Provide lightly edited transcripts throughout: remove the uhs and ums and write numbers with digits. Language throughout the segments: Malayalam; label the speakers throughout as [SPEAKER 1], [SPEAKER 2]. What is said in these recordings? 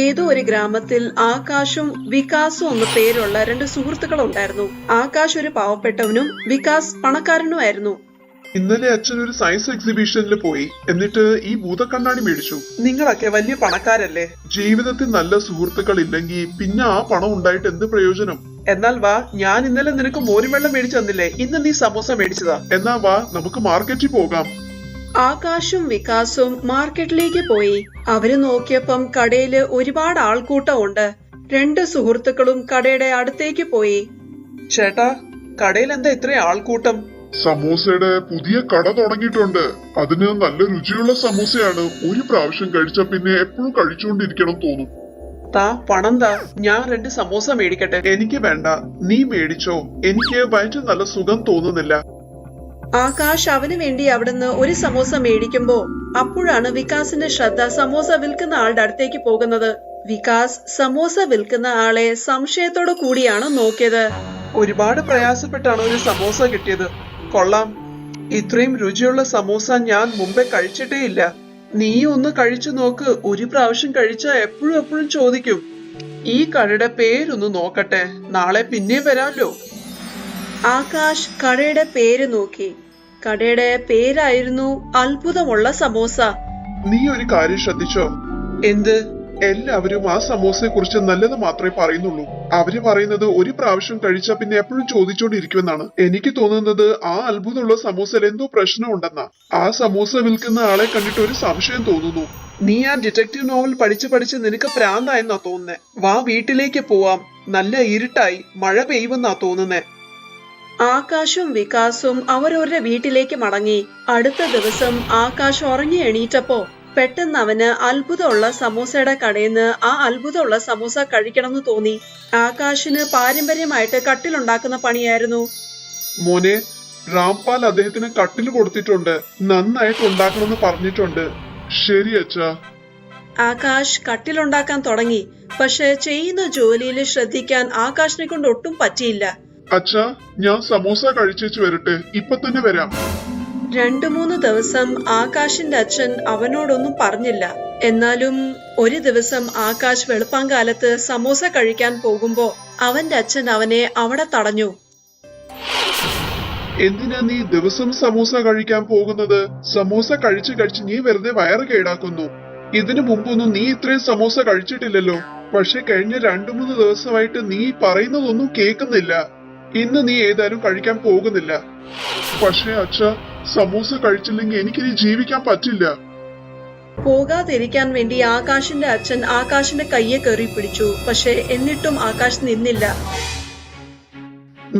[SPEAKER 1] ഏതോ ഒരു ഗ്രാമത്തിൽ ആകാശും വികാസും എന്ന പേരുള്ള രണ്ട് സുഹൃത്തുക്കൾ ഉണ്ടായിരുന്നു. ആകാശ് ഒരു പാവപ്പെട്ടവനും വികാസ് പണക്കാരനുമായിരുന്നു.
[SPEAKER 2] ഇന്നലെ അച്ഛൻ ഒരു സയൻസ് എക്സിബിഷനിൽ പോയി, എന്നിട്ട് ഈ ഭൂതക്കണ്ണാടി മേടിച്ചു.
[SPEAKER 3] നിങ്ങളൊക്കെ വലിയ പണക്കാരല്ലേ?
[SPEAKER 2] ജീവിതത്തിൽ നല്ല സുഹൃത്തുക്കൾ ഇല്ലെങ്കിൽ പിന്നെ ആ പണം ഉണ്ടായിട്ട് എന്ത് പ്രയോജനം?
[SPEAKER 3] എന്നാൽ വാ, ഞാൻ ഇന്നലെ നിനക്ക് മോരും വെള്ളം മേടിച്ചു തന്നില്ലേ? ഇന്ന് നീ സമോസ മേടിച്ചതാ.
[SPEAKER 2] എന്നാ വാ, നമുക്ക് മാർക്കറ്റിൽ പോകാം.
[SPEAKER 1] ആകാശും വികാസും മാർക്കറ്റിലേക്ക് പോയി. അവര് നോക്കിയപ്പം കടയില് ഒരുപാട് ആൾക്കൂട്ടം ഉണ്ട്. രണ്ട് സുഹൃത്തുക്കളും കടയുടെ അടുത്തേക്ക് പോയി.
[SPEAKER 3] ചേട്ടാ, കടയിൽ എന്താ ഇത്രയും ആൾക്കൂട്ടം?
[SPEAKER 2] സമൂസയുടെ പുതിയ കട തുടങ്ങിയിട്ടുണ്ട്. അതിന് നല്ല രുചിയുള്ള സമൂസയാണ്. ഒരു പ്രാവശ്യം കഴിച്ച പിന്നെ എപ്പോഴും കഴിച്ചുകൊണ്ടിരിക്കണം തോന്നും.
[SPEAKER 3] താ പണം താ, ഞാൻ 2 സമോസ മേടിക്കട്ടെ.
[SPEAKER 2] എനിക്ക് വേണ്ട, നീ മേടിച്ചോ. എനിക്ക് വയറ്റിൽ നല്ല സുഖം തോന്നുന്നില്ല.
[SPEAKER 1] ആകാശ് അവന് വേണ്ടി അവിടുന്ന് ഒരു സമോസ മേടിക്കുമ്പോ അപ്പോഴാണ് വികാസിന്റെ ശ്രദ്ധ സമോസ വിൽക്കുന്ന ആളുടെ അടുത്തേക്ക് പോകുന്നത്. വികാസ് സമോസ വിൽക്കുന്ന ആളെ സംശയത്തോടു കൂടിയാണ് നോക്കിയത്.
[SPEAKER 3] ഒരുപാട് പ്രയാസപ്പെട്ടാണ് ഒരു സമോസ കിട്ടിയത്. കൊള്ളാം, ഇത്രയും രുചിയുള്ള സമോസ ഞാൻ മുമ്പേ കഴിച്ചിട്ടേ ഇല്ല. നീ ഒന്ന് കഴിച്ചു നോക്ക്. ഒരു പ്രാവശ്യം കഴിച്ചാ എപ്പോഴും എപ്പോഴും ചോദിക്കും. ഈ കടയുടെ പേരൊന്ന് നോക്കട്ടെ, നാളെ പിന്നെ വരാമല്ലോ.
[SPEAKER 1] ആകാശ് കടയുടെ പേര് നോക്കി. കടയുടെ പേരായിരുന്നു അത്ഭുതമുള്ള സമോസ.
[SPEAKER 2] നീ ഒരു കാര്യം ശ്രദ്ധിച്ചോ?
[SPEAKER 3] എന്ത്?
[SPEAKER 2] എല്ലാവരും ആ സമോസയെ കുറിച്ച് നല്ലത് മാത്രമേ പറയുന്നുള്ളൂ. അവര് പറയുന്നത് ഒരു പ്രാവശ്യം കഴിച്ചാ പിന്നെ എപ്പോഴും ചോദിച്ചോണ്ടിരിക്കുമെന്നാണ്. എനിക്ക് തോന്നുന്നത് ആ അത്ഭുതമുള്ള സമോസയിൽ എന്തോ പ്രശ്നം ഉണ്ടെന്നാ. ആ സമോസ വിൽക്കുന്ന ആളെ കണ്ടിട്ട് ഒരു സംശയം തോന്നുന്നു.
[SPEAKER 3] നീ ആ ഡിറ്റക്റ്റീവ് നോവൽ പഠിച്ച് നിനക്ക് പ്രാന്തായെന്നാ തോന്നുന്നേ. വാ, വീട്ടിലേക്ക് പോവാം. നല്ല ഇരുട്ടായി, മഴ പെയ്യുമെന്നാ തോന്നുന്നേ.
[SPEAKER 1] ആകാശും വികാസും അവരവരുടെ വീട്ടിലേക്ക് മടങ്ങി. അടുത്ത ദിവസം ആകാശ് ഉറങ്ങി എണീറ്റപ്പോ പെട്ടെന്ന് അവന് അത്ഭുതമുള്ള സമോസയുടെ കടയിൽ നിന്ന് ആ അത്ഭുതമുള്ള സമോസ കഴിക്കണമെന്ന് തോന്നി. ആകാശിന് പാരമ്പര്യമായിട്ട് കട്ടിലുണ്ടാക്കുന്ന പണിയായിരുന്നു.
[SPEAKER 2] മോനെ, രാംപാൽ അദ്ദേഹത്തിന് കട്ടില് കൊടുത്തിട്ടുണ്ട്. നന്നായിട്ട് ഉണ്ടാക്കണമെന്ന് പറഞ്ഞിട്ടുണ്ട്. ശരി അച്ഛാ.
[SPEAKER 1] ആകാശ് കട്ടിലുണ്ടാക്കാൻ തുടങ്ങി. പക്ഷെ ചെയ്യുന്ന ജോലിയിൽ ശ്രദ്ധിക്കാൻ ആകാശിനെ കൊണ്ട് ഒട്ടും പറ്റിയില്ല.
[SPEAKER 2] അച്ഛാ, ഞാൻ സമോസ കഴിച്ചേച്ചു വരട്ടെ. ഇപ്പൊ തന്നെ വരാം.
[SPEAKER 1] 2-3 ദിവസം ആകാശിന്റെ അച്ഛൻ അവനോടൊന്നും പറഞ്ഞില്ല. എന്നാലും ഒരു ദിവസം ആകാശ് വെളുപ്പാങ്കാലത്ത് സമോസ കഴിക്കാൻ പോകുമ്പോ അവന്റെ അച്ഛൻ അവനെ അവിടെ തടഞ്ഞു.
[SPEAKER 2] എന്തിനാ നീ ദിവസം സമോസ കഴിക്കാൻ പോകുന്നത്? സമോസ കഴിച്ച് നീ വെറുതെ വയറ് കേടാക്കുന്നു. ഇതിനു മുമ്പൊന്നും നീ ഇത്രയും സമോസ കഴിച്ചിട്ടില്ലല്ലോ. പക്ഷെ കഴിഞ്ഞ 2-3 ദിവസമായിട്ട് നീ പറയുന്നതൊന്നും കേൾക്കുന്നില്ല. ഇന്ന് നീ ഏതായാലും കഴിക്കാൻ പോകുന്നില്ല. പക്ഷെ അച്ഛാ, സമൂസ കഴിച്ചില്ലെങ്കിൽ എനിക്കിനി ജീവിക്കാൻ പറ്റില്ല.
[SPEAKER 1] പോകാതിരിക്കാൻ വേണ്ടി ആകാശിന്റെ അച്ഛൻ ആകാശിന്റെ കയ്യെ കയറി പിടിച്ചു. പക്ഷെ എന്നിട്ടും ആകാശ് നിന്നില്ല.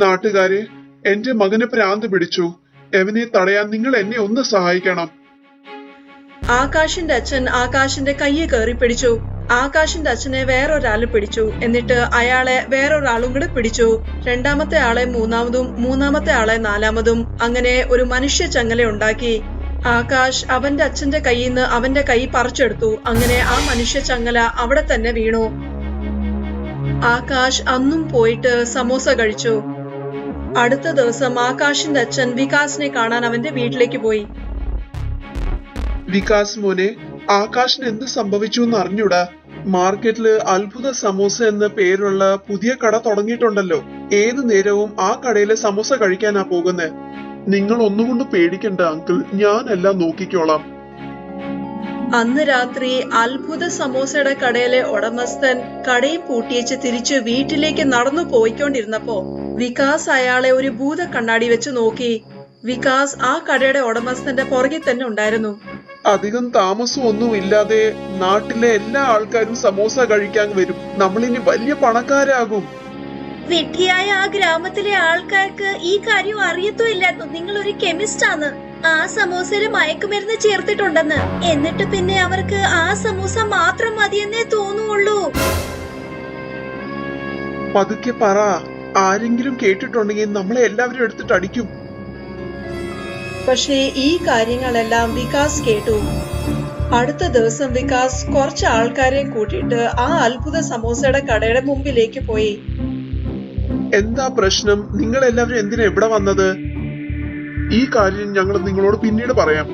[SPEAKER 2] നാട്ടുകാരെ, എന്റെ മകന് ഭ്രാന്ത് പിടിച്ചു. അവനെ തടയാൻ നിങ്ങൾ എന്നെ ഒന്ന് സഹായിക്കണം.
[SPEAKER 1] ആകാശിന്റെ അച്ഛൻ ആകാശിന്റെ കയ്യെ കയറി പിടിച്ചു. ആകാശിന്റെ അച്ഛനെ വേറൊരാള് പിടിച്ചു. എന്നിട്ട് അയാളെ വേറൊരാളും കൂടെ പിടിച്ചു. രണ്ടാമത്തെ ആളെ മൂന്നാമതും, മൂന്നാമത്തെ ആളെ നാലാമതും, അങ്ങനെ ഒരു മനുഷ്യ ചങ്ങല ഉണ്ടാക്കി. ആകാശ് അവന്റെ അച്ഛന്റെ കയ്യിൽ നിന്ന് അവന്റെ കൈ പറിച്ചെടുത്തു. അങ്ങനെ ആ മനുഷ്യ ചങ്ങല അവിടെ തന്നെ വീണു. ആകാശ് അന്നും പോയിട്ട് സമോസ കഴിച്ചു. അടുത്ത ദിവസം ആകാശിന്റെ അച്ഛൻ വികാസിനെ കാണാൻ അവന്റെ വീട്ടിലേക്ക് പോയി.
[SPEAKER 3] വികാസ് മോനെ, ആകാശിന് എന്ത് സംഭവിച്ചു എന്ന് അറിഞ്ഞൂടാ. മാർക്കറ്റില് അത്ഭുത സമോസ എന്ന പേരുള്ള പുതിയ കട തുടങ്ങിയിട്ടുണ്ടല്ലോ. ഏതു നേരവും ആ കടയിലെ സമോസ കഴിക്കാനാ പോകുന്നത്.
[SPEAKER 2] നിങ്ങൾ ഒന്നുകൊണ്ട് പേടിക്കണ്ട അങ്കിൾ, ഞാനെല്ലാം നോക്കിക്കോളാം.
[SPEAKER 1] അന്ന് രാത്രി അത്ഭുത സമോസയുടെ കടയിലെ ഉടമസ്ഥൻ കടയും പൂട്ടിയേച്ച് തിരിച്ച് വീട്ടിലേക്ക് നടന്നു പോയിക്കൊണ്ടിരുന്നപ്പോ വികാസ് അയാളെ ഒരു ഭൂത കണ്ണാടി വെച്ച് നോക്കി. വികാസ് ആ കടയുടെ ഉടമസ്ഥന്റെ പുറകിൽ തന്നെ ഉണ്ടായിരുന്നു.
[SPEAKER 3] അധികം താമസമൊന്നും ഇല്ലാതെ നാട്ടിലെ എല്ലാ ആൾക്കാരും സമോസ കഴിക്കാൻ വരും. നമ്മളിനി വലിയ പണക്കാരാകും.
[SPEAKER 4] വിഡ്ഢിയായ ആ ഗ്രാമത്തിലെ ആൾക്കാർക്ക് ഈ കാര്യം അറിയത്തുമില്ലായിരുന്നു. നിങ്ങൾ ഒരു കെമിസ്റ്റ് ആണ്. ആ സമോസയില് മയക്കുമരുന്ന് ചേർത്തിട്ടുണ്ടെന്ന്. എന്നിട്ട് പിന്നെ അവർക്ക് ആ സമോസ മാത്രം മതിയെന്നേ തോന്നുള്ളൂ.
[SPEAKER 3] പതുക്കെ പറ, ആരെങ്കിലും കേട്ടിട്ടുണ്ടെങ്കിൽ നമ്മളെ എല്ലാവരും എടുത്തിട്ട് അടിക്കും.
[SPEAKER 1] പക്ഷേ ഈ കാര്യങ്ങളെല്ലാം വികാസ് കേട്ടു. അടുത്ത ദിവസം വികാസ് കുറച്ച് ആൾക്കാരെ കൂട്ടിയിട്ട് ആ അത്ഭുത സമോസയുടെ കടയുടെ മുമ്പിലേക്ക് പോയി.
[SPEAKER 3] എന്താ പ്രശ്നം? നിങ്ങൾ എല്ലാവരും എന്തിനാ ഇവിടെ വന്നത്?
[SPEAKER 2] ഈ കാര്യം ഞങ്ങൾ നിങ്ങളോട് പിന്നീട് പറയാം.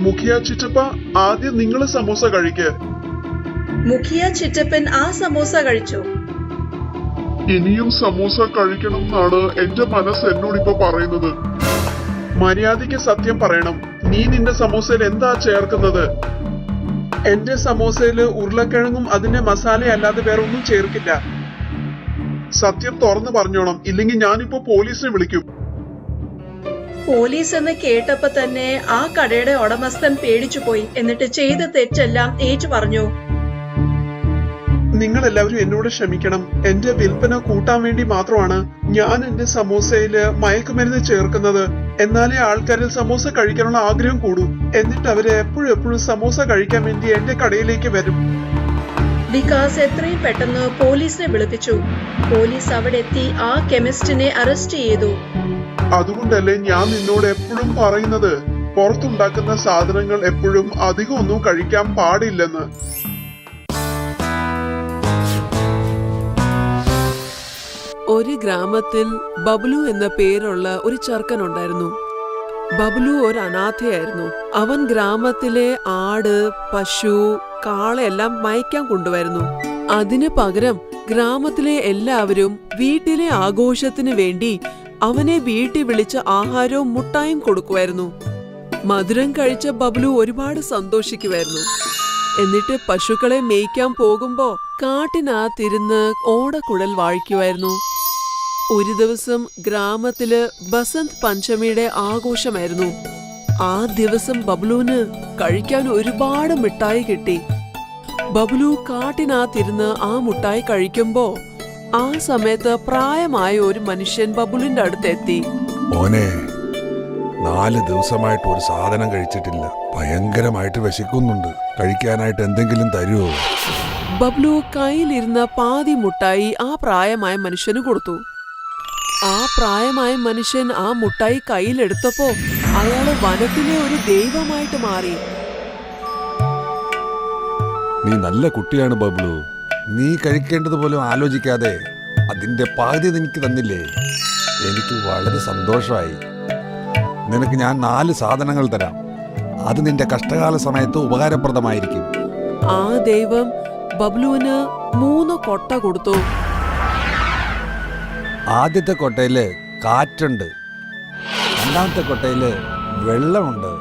[SPEAKER 2] മുഖിയ ചിറ്റപ്പ, ആദ്യം നിങ്ങൾ സമോസ കഴിക്ക്.
[SPEAKER 1] മുഖിയ ചിറ്റപ്പൻ ആ സമോസ കഴിച്ചു.
[SPEAKER 2] ഇനിയും സമൂസ കഴിക്കണം എന്നാണ് എന്റെ മനസ്സ് എന്നോടിപ്പോ പറയുന്നത്.
[SPEAKER 3] മര്യാദയ്ക്ക് സത്യം പറയണം. നീ നിന്റെ സമോസയിൽ എന്താ ചേർക്കുന്നത്? എന്റെ സമോസയില് ഉരുളക്കിഴങ്ങും അതിന്റെ മസാല അല്ലാതെ വേറെ ഒന്നും ചേർക്കില്ല.
[SPEAKER 2] സത്യം തുറന്നു പറഞ്ഞോണം, ഇല്ലെങ്കിൽ ഞാനിപ്പോ പോലീസിനെ വിളിക്കും.
[SPEAKER 1] പോലീസ് എന്ന് കേട്ടപ്പോ തന്നെ ആ കടയുടെ ഉടമസ്ഥൻ പേടിച്ചുപോയി. എന്നിട്ട് ചെയ്ത തെറ്റെല്ലാം ഏറ്റു പറഞ്ഞു.
[SPEAKER 3] നിങ്ങൾ എല്ലാവരും എന്നോട് ക്ഷമിക്കണം. എന്റെ വിൽപ്പന കൂട്ടാൻ വേണ്ടി മാത്രമാണ് ഞാൻ എന്റെ സമോസയില് മയക്കുമരുന്ന് ചേർക്കുന്നത്. എന്നാലേ ആൾക്കാരിൽ സമോസ കഴിക്കാനുള്ള ആഗ്രഹം കൂടൂ. എന്നിട്ട് അവര് എപ്പോഴും സമോസ കഴിക്കാൻ വേണ്ടി എന്റെ കടയിലേക്ക് വരും.
[SPEAKER 1] വികാസ് എത്രയും പെട്ടെന്ന് പോലീസിനെ വിളിപ്പിച്ചു. പോലീസ് അവിടെ എത്തി ആ കെമിസ്റ്റിനെ അറസ്റ്റ് ചെയ്തു.
[SPEAKER 2] അതുകൊണ്ടല്ലേ ഞാൻ നിന്നോട് എപ്പോഴും പറയുന്നത്, പുറത്തുണ്ടാക്കുന്ന സാധനങ്ങൾ എപ്പോഴും അധികം ഒന്നും കഴിക്കാൻ പാടില്ലെന്ന്.
[SPEAKER 5] ഒരു ഗ്രാമത്തിൽ ബബ്ലു എന്ന പേരുള്ള ഒരു ചെറുക്കനുണ്ടായിരുന്നു. ബബ്ലു ഒരു അനാഥയായിരുന്നു. അവൻ ഗ്രാമത്തിലെ ആട്, പശു, കാളയെല്ലാം മയക്കാൻ കൊണ്ടുവരുന്നു. അതിനു പകരം ഗ്രാമത്തിലെ എല്ലാവരും വീട്ടിലെ ആഘോഷത്തിന് വേണ്ടി അവനെ വീട്ടിൽ വിളിച്ച് ആഹാരവും മുട്ടായും കൊടുക്കുമായിരുന്നു. മധുരം കഴിച്ച ബബ്ലു ഒരുപാട് സന്തോഷിക്കുമായിരുന്നു. എന്നിട്ട് പശുക്കളെ മേയ്ക്കാൻ പോകുമ്പോ കാട്ടിനകത്തിരുന്ന് ഓടക്കുഴൽ വാഴിക്കുമായിരുന്നു. ഒരു ദിവസം ഗ്രാമത്തില് ബസന്ത് പഞ്ചമിയുടെ ആഘോഷമായിരുന്നു. ആ ദിവസം ബബ്ലുവിന് കഴിക്കാൻ ഒരുപാട് മിഠായി കിട്ടി. ബബ്ലു കാട്ടിനകത്തിരുന്ന് ആ മിഠായി കഴിക്കുമ്പോ ആ സമയത്ത് പ്രായമായ ഒരു മനുഷ്യൻ ബബ്ലുവിന്റെ അടുത്തെത്തി.
[SPEAKER 6] മോനെ, 4 ദിവസമായിട്ട് ഒരു സാധനം കഴിച്ചിട്ടില്ല. ഭയങ്കരമായിട്ട് വിശക്കുന്നുണ്ട്. കഴിക്കാനായിട്ട് എന്തെങ്കിലും തരുമോ?
[SPEAKER 5] ബബ്ലു കയ്യിലിരുന്ന പാതി മുട്ടായി ആ പ്രായമായ മനുഷ്യന് കൊടുത്തു. ആ പ്രായമായ മനുഷ്യൻ ആ മുട്ടായി കയ്യിലെടുത്തപ്പോ അയാള് വനത്തിലെ ഒരു ദൈവമായിട്ട് മാറി.
[SPEAKER 6] നീ നല്ല കുട്ടിയാണ് ബബ്ലു. നീ കഴിക്കേണ്ടത് പോലും ആലോചിക്കാതെ അതിന്റെ പകുതി എനിക്ക് തന്നില്ലേ? എനിക്ക് വളരെ സന്തോഷമായി. നിനക്ക് ഞാൻ 4 സാധനങ്ങൾ തരാം. അത് നിന്റെ കഷ്ടകാല സമയത്ത് ഉപകാരപ്രദമായിരിക്കും.
[SPEAKER 5] ആ ദൈവം ബബ്ലുവിന് 3 കൊട്ട കൊടുത്തു.
[SPEAKER 6] ആദ്യത്തെ കൊട്ടയില് കാറ്റുണ്ട്, രണ്ടാമത്തെ കൊട്ടയില് വെള്ളമുണ്ട്,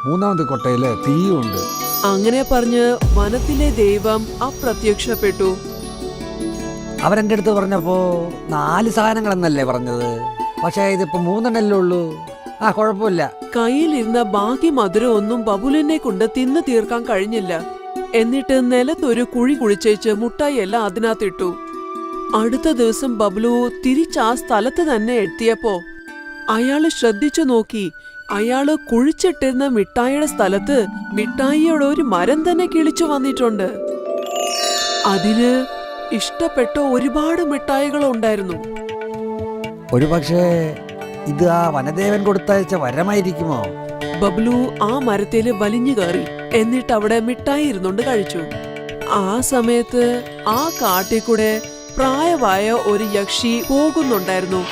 [SPEAKER 6] മൂന്നാമത്തെ കൊട്ടയില് തീയുണ്ട്.
[SPEAKER 5] അങ്ങനെ പറഞ്ഞ് വനത്തിലെ ദൈവം അപ്രത്യക്ഷപ്പെട്ടു.
[SPEAKER 7] അവരെന്റെ അടുത്ത് പറഞ്ഞപ്പോ 4 സാധനങ്ങളെന്നല്ലേ പറഞ്ഞത്? പക്ഷേ ഇതിപ്പോ 3 ഉള്ളൂ. ആ, കുഴപ്പമില്ല.
[SPEAKER 5] കയ്യിലിരുന്ന ബാക്കി മധുരം ഒന്നും ബബുലിനെ കൊണ്ട് തിന്നു തീർക്കാൻ കഴിഞ്ഞില്ല. എന്നിട്ട് നിലത്തൊരു കുഴി കുഴിച്ചേച്ച് മുട്ടായി എല്ലാം അതിനകത്തിട്ടു. അടുത്ത ദിവസം ബബ്ലു തിരിച്ച് ആ സ്ഥലത്ത് തന്നെ എത്തിയപ്പോ അയാള് ശ്രദ്ധിച്ചു നോക്കി. അയാള് കുഴിച്ചിട്ടിരുന്ന മിഠായിയുടെ സ്ഥലത്ത് മിഠായിയുടെ ഒരു മരം തന്നെ കിളിച്ചു വന്നിട്ടുണ്ട്. അതില് ഇഷ്ടപ്പെട്ട ഒരുപാട് മിഠായികൾ ഉണ്ടായിരുന്നു.
[SPEAKER 7] ഒരുപക്ഷേ ഇത് ആ വനദേവൻ കൊടുത്തയച്ച വരമായിരിക്കുമോ?
[SPEAKER 5] ബബ്ലു ആ മരത്തില് വലിഞ്ഞു കയറി. എന്നിട്ട് അവിടെ മിഠായി ഇരുന്നുകൊണ്ട് കഴിച്ചു. ആ സമയത്ത് ആ കാട്ടിക്കൂടെ പ്രായമായ ഒരു യക്ഷി പോകുന്നുണ്ടായിരുന്നു.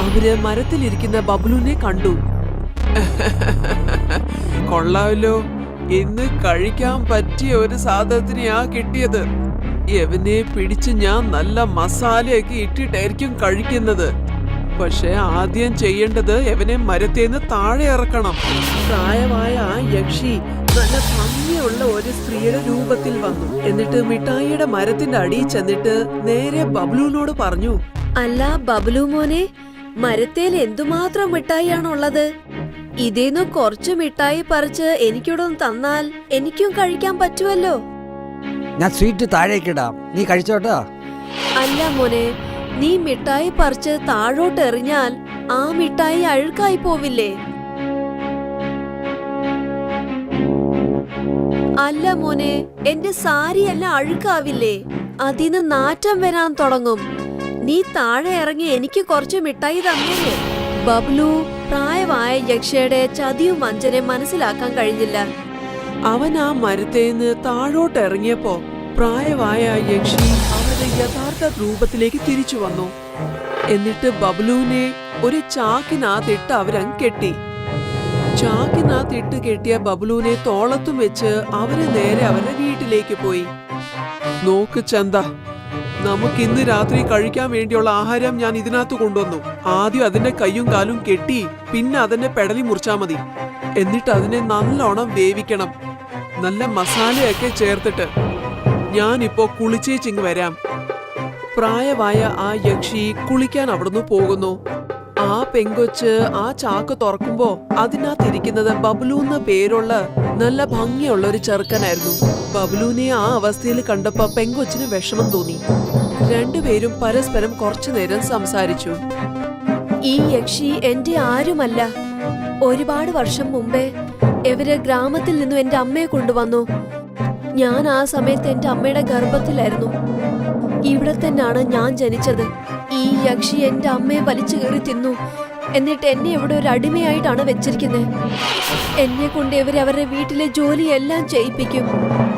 [SPEAKER 5] അവര് മരത്തിലിരിക്കുന്ന ബബ്ലുവിനെ കണ്ടു. കൊള്ളാമല്ലോ, ഇന്ന് കഴിക്കാൻ പറ്റിയ ഒരു സാധനത്തിനെയാ കിട്ടിയത്. എവനെ പിടിച്ച് ഞാൻ നല്ല മസാലയൊക്കെ ഇട്ടിട്ടായിരിക്കും കഴിക്കുന്നത്. പക്ഷെ ആദ്യം ചെയ്യേണ്ടത് എവനെ മരത്തേന്ന് താഴെ ഇറക്കണം. പ്രായമായ ആ യക്ഷി നല്ല ഭംഗിയുള്ള ഒരു സ്ത്രീയുടെ രൂപത്തിൽ വന്നു. എന്നിട്ട് മിഠായിയുടെ മരത്തിന്റെ അടിയിൽ ചെന്നിട്ട് നേരെ ബബ്ലുവിനോട് പറഞ്ഞു,
[SPEAKER 4] അല്ല ബബ്ലു മോനെ, മരത്തേൽ എന്തുമാത്രം മിഠായിയാണുള്ളത്? ഇതേന്ന് കുറച്ച് മിഠായി പറിച്ച് എനിക്കൂടെ തന്നാൽ എനിക്കും കഴിക്കാൻ പറ്റുമല്ലോ.
[SPEAKER 7] ഞാൻ സ്വീറ്റ് താഴേക്കിടാം, നീ കഴിച്ചോട്ടോ.
[SPEAKER 4] അല്ല മോനെ, നീ മിഠായി പറിച്ച് താഴോട്ട് എറിഞ്ഞാൽ ആ മിഠായി അഴുക്കായി പോവില്ലേ? അല്ല മോനെ, എന്റെ സാരി എല്ലാം അഴുക്കാവില്ലേ? അതിന് നാറ്റം വരാൻ തുടങ്ങും. നീ താഴെ ഇറങ്ങി എനിക്ക് കുറച്ച് മിഠായി തന്നില്ലേ? ബബ്ലു പ്രായമായ യക്ഷയുടെ ചതിയും വഞ്ചനയും മനസ്സിലാക്കാൻ കഴിഞ്ഞില്ല.
[SPEAKER 5] അവൻ ആ മരത്തേന്ന് താഴോട്ട് ഇറങ്ങിയപ്പോ പ്രായമായ യക്ഷി അവരുടെ യഥാർത്ഥ രൂപത്തിലേക്ക് തിരിച്ചു വന്നു. എന്നിട്ട് ബബ്ലുവിനെ ഒരു ചാക്കിനകത്തിട്ട് അവരങ്ങ് കെട്ടി. ചാക്കിനകത്തിട്ട് കെട്ടിയ ബബ്ലുവിനെ തോളത്തും വെച്ച് അവര് നേരെ അവരുടെ വീട്ടിലേക്ക് പോയി. നോക്ക് ചന്ത, നമുക്ക് ഇന്ന് രാത്രി കഴിക്കാൻ വേണ്ടിയുള്ള ആഹാരം ഞാൻ ഇതിനകത്ത് കൊണ്ടുവന്നു. ആദ്യം അതിന്റെ കയ്യും കാലും കെട്ടി പിന്നെ അതിന്റെ പെടലി മുറിച്ചാ മതി. എന്നിട്ട് അതിനെ നല്ലോണം വേവിക്കണം, നല്ല മസാലയൊക്കെ ചേർത്തിട്ട്. ഞാനിപ്പോ കുളിച്ചേച്ചിങ് വരാം. പ്രായമായ ആ യക്ഷി കുളിക്കാൻ അവിടുന്ന് പോകുന്നു. ആ പെങ്കൊച്ച് ആ ചാക്ക് തുറക്കുമ്പോ അതിനകത്തിരിക്കുന്നത് ബബ്ലു എന്ന പേരുള്ള നല്ല ഭംഗിയുള്ള ഒരു ചെറുക്കനായിരുന്നു. ബബ്ലുവിനെ ആ അവസ്ഥയിൽ കണ്ടപ്പോ പെങ്കൊച്ചിന് വിഷമം തോന്നി. രണ്ടുപേരും പരസ്പരം കുറച്ചു നേരം സംസാരിച്ചു.
[SPEAKER 4] ഈ യക്ഷി എന്റെ ആരുമല്ല. ഒരുപാട് വർഷം മുമ്പേ ഇവര് ഗ്രാമത്തിൽ നിന്നും എന്റെ അമ്മയെ കൊണ്ടുവന്നു. ഞാൻ ആ സമയത്ത് എന്റെ അമ്മയുടെ ഗർഭത്തിലായിരുന്നു. ഇവിടെ തന്നെയാണ് ഞാൻ ജനിച്ചത്. ഈ യക്ഷി എന്റെ അമ്മയെ വലിച്ചു കയറി തിന്നു. എന്നിട്ട് എന്നെ ഇവിടെ ഒരു അടിമയായിട്ടാണ് വെച്ചിരിക്കുന്നത്. എന്നെ കൊണ്ട് ഇവര് അവരുടെ വീട്ടിലെ ജോലിയെല്ലാം ചെയ്യിപ്പിക്കും.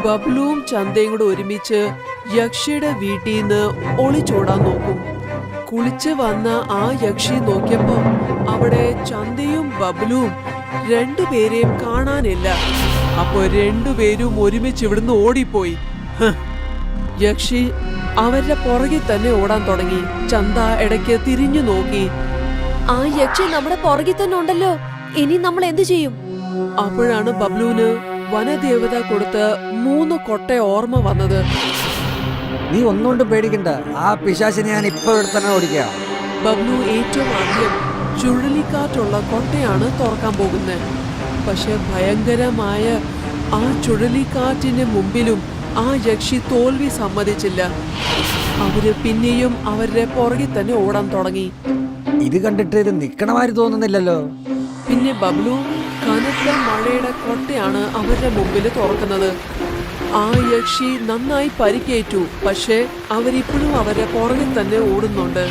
[SPEAKER 5] ബബ്ലുവും ചന്തയും കൂടെ ഒരുമിച്ച് യക്ഷിയുടെ വീട്ടിൽ നിന്ന് ഒളിച്ചോടാൻ നോക്കും. കുളിച്ച് വന്ന ആ യക്ഷി നോക്കിയപ്പോ അവിടെ ചന്തയും ബബ്ലുവും രണ്ടുപേരെയും കാണാനില്ല. അപ്പൊ രണ്ടുപേരും ഒരുമിച്ച് ഇവിടുന്ന് ഓടിപ്പോയി. യക്ഷി അവരുടെ പുറകിൽ തന്നെ ഓടാൻ തുടങ്ങി. ചന്ത ഇടയ്ക്ക് തിരിഞ്ഞു നോക്കി.
[SPEAKER 4] ആ യക്ഷി നമ്മുടെ പുറകിൽ തന്നെ ഉണ്ടല്ലോ, ഇനി നമ്മൾ എന്തു ചെയ്യും?
[SPEAKER 5] അപ്പോഴാണ് ബബ്ലുവിന് വനദേവത കൊടുത്ത് 3 കൊട്ട ഓർമ്മ വന്നത്.
[SPEAKER 7] നീ ഒന്നുകൊണ്ട് പേടിക്കണ്ട, ആ പിശാചിനെ ഞാൻ ഇപ്പൊ ഇവിടെ തന്നെ ഓടിക്കാം.
[SPEAKER 5] ബബ്ലു ഏറ്റവും ആദ്യം ചുഴലിക്കാറ്റുള്ള കൊട്ടയാണ് തുറക്കാൻ പോകുന്നത്. പക്ഷെ ഭയങ്കരമായ ആ ചുഴലിക്കാറ്റിന് മുമ്പിലും ആ യക്ഷി തോൽവി സമ്മതിച്ചില്ല. അവര് പിന്നെയും അവരുടെ പുറകിൽ തന്നെ ഓടാൻ തുടങ്ങി.
[SPEAKER 7] ഇത് കണ്ടിട്ട് ഇത് നിക്കണമാര് തോന്നുന്നില്ലല്ലോ.
[SPEAKER 5] പിന്നെ ബബ്ലു കനത്ത മഴയുടെ കൊട്ടയാണ് അവരുടെ മുമ്പിൽ തുറക്കുന്നത്. ആ യക്ഷി നന്നായി പരിക്കേറ്റു. പക്ഷെ അവരിപ്പോഴും അവരുടെ പുറകിൽ തന്നെ ഓടുന്നുണ്ട്.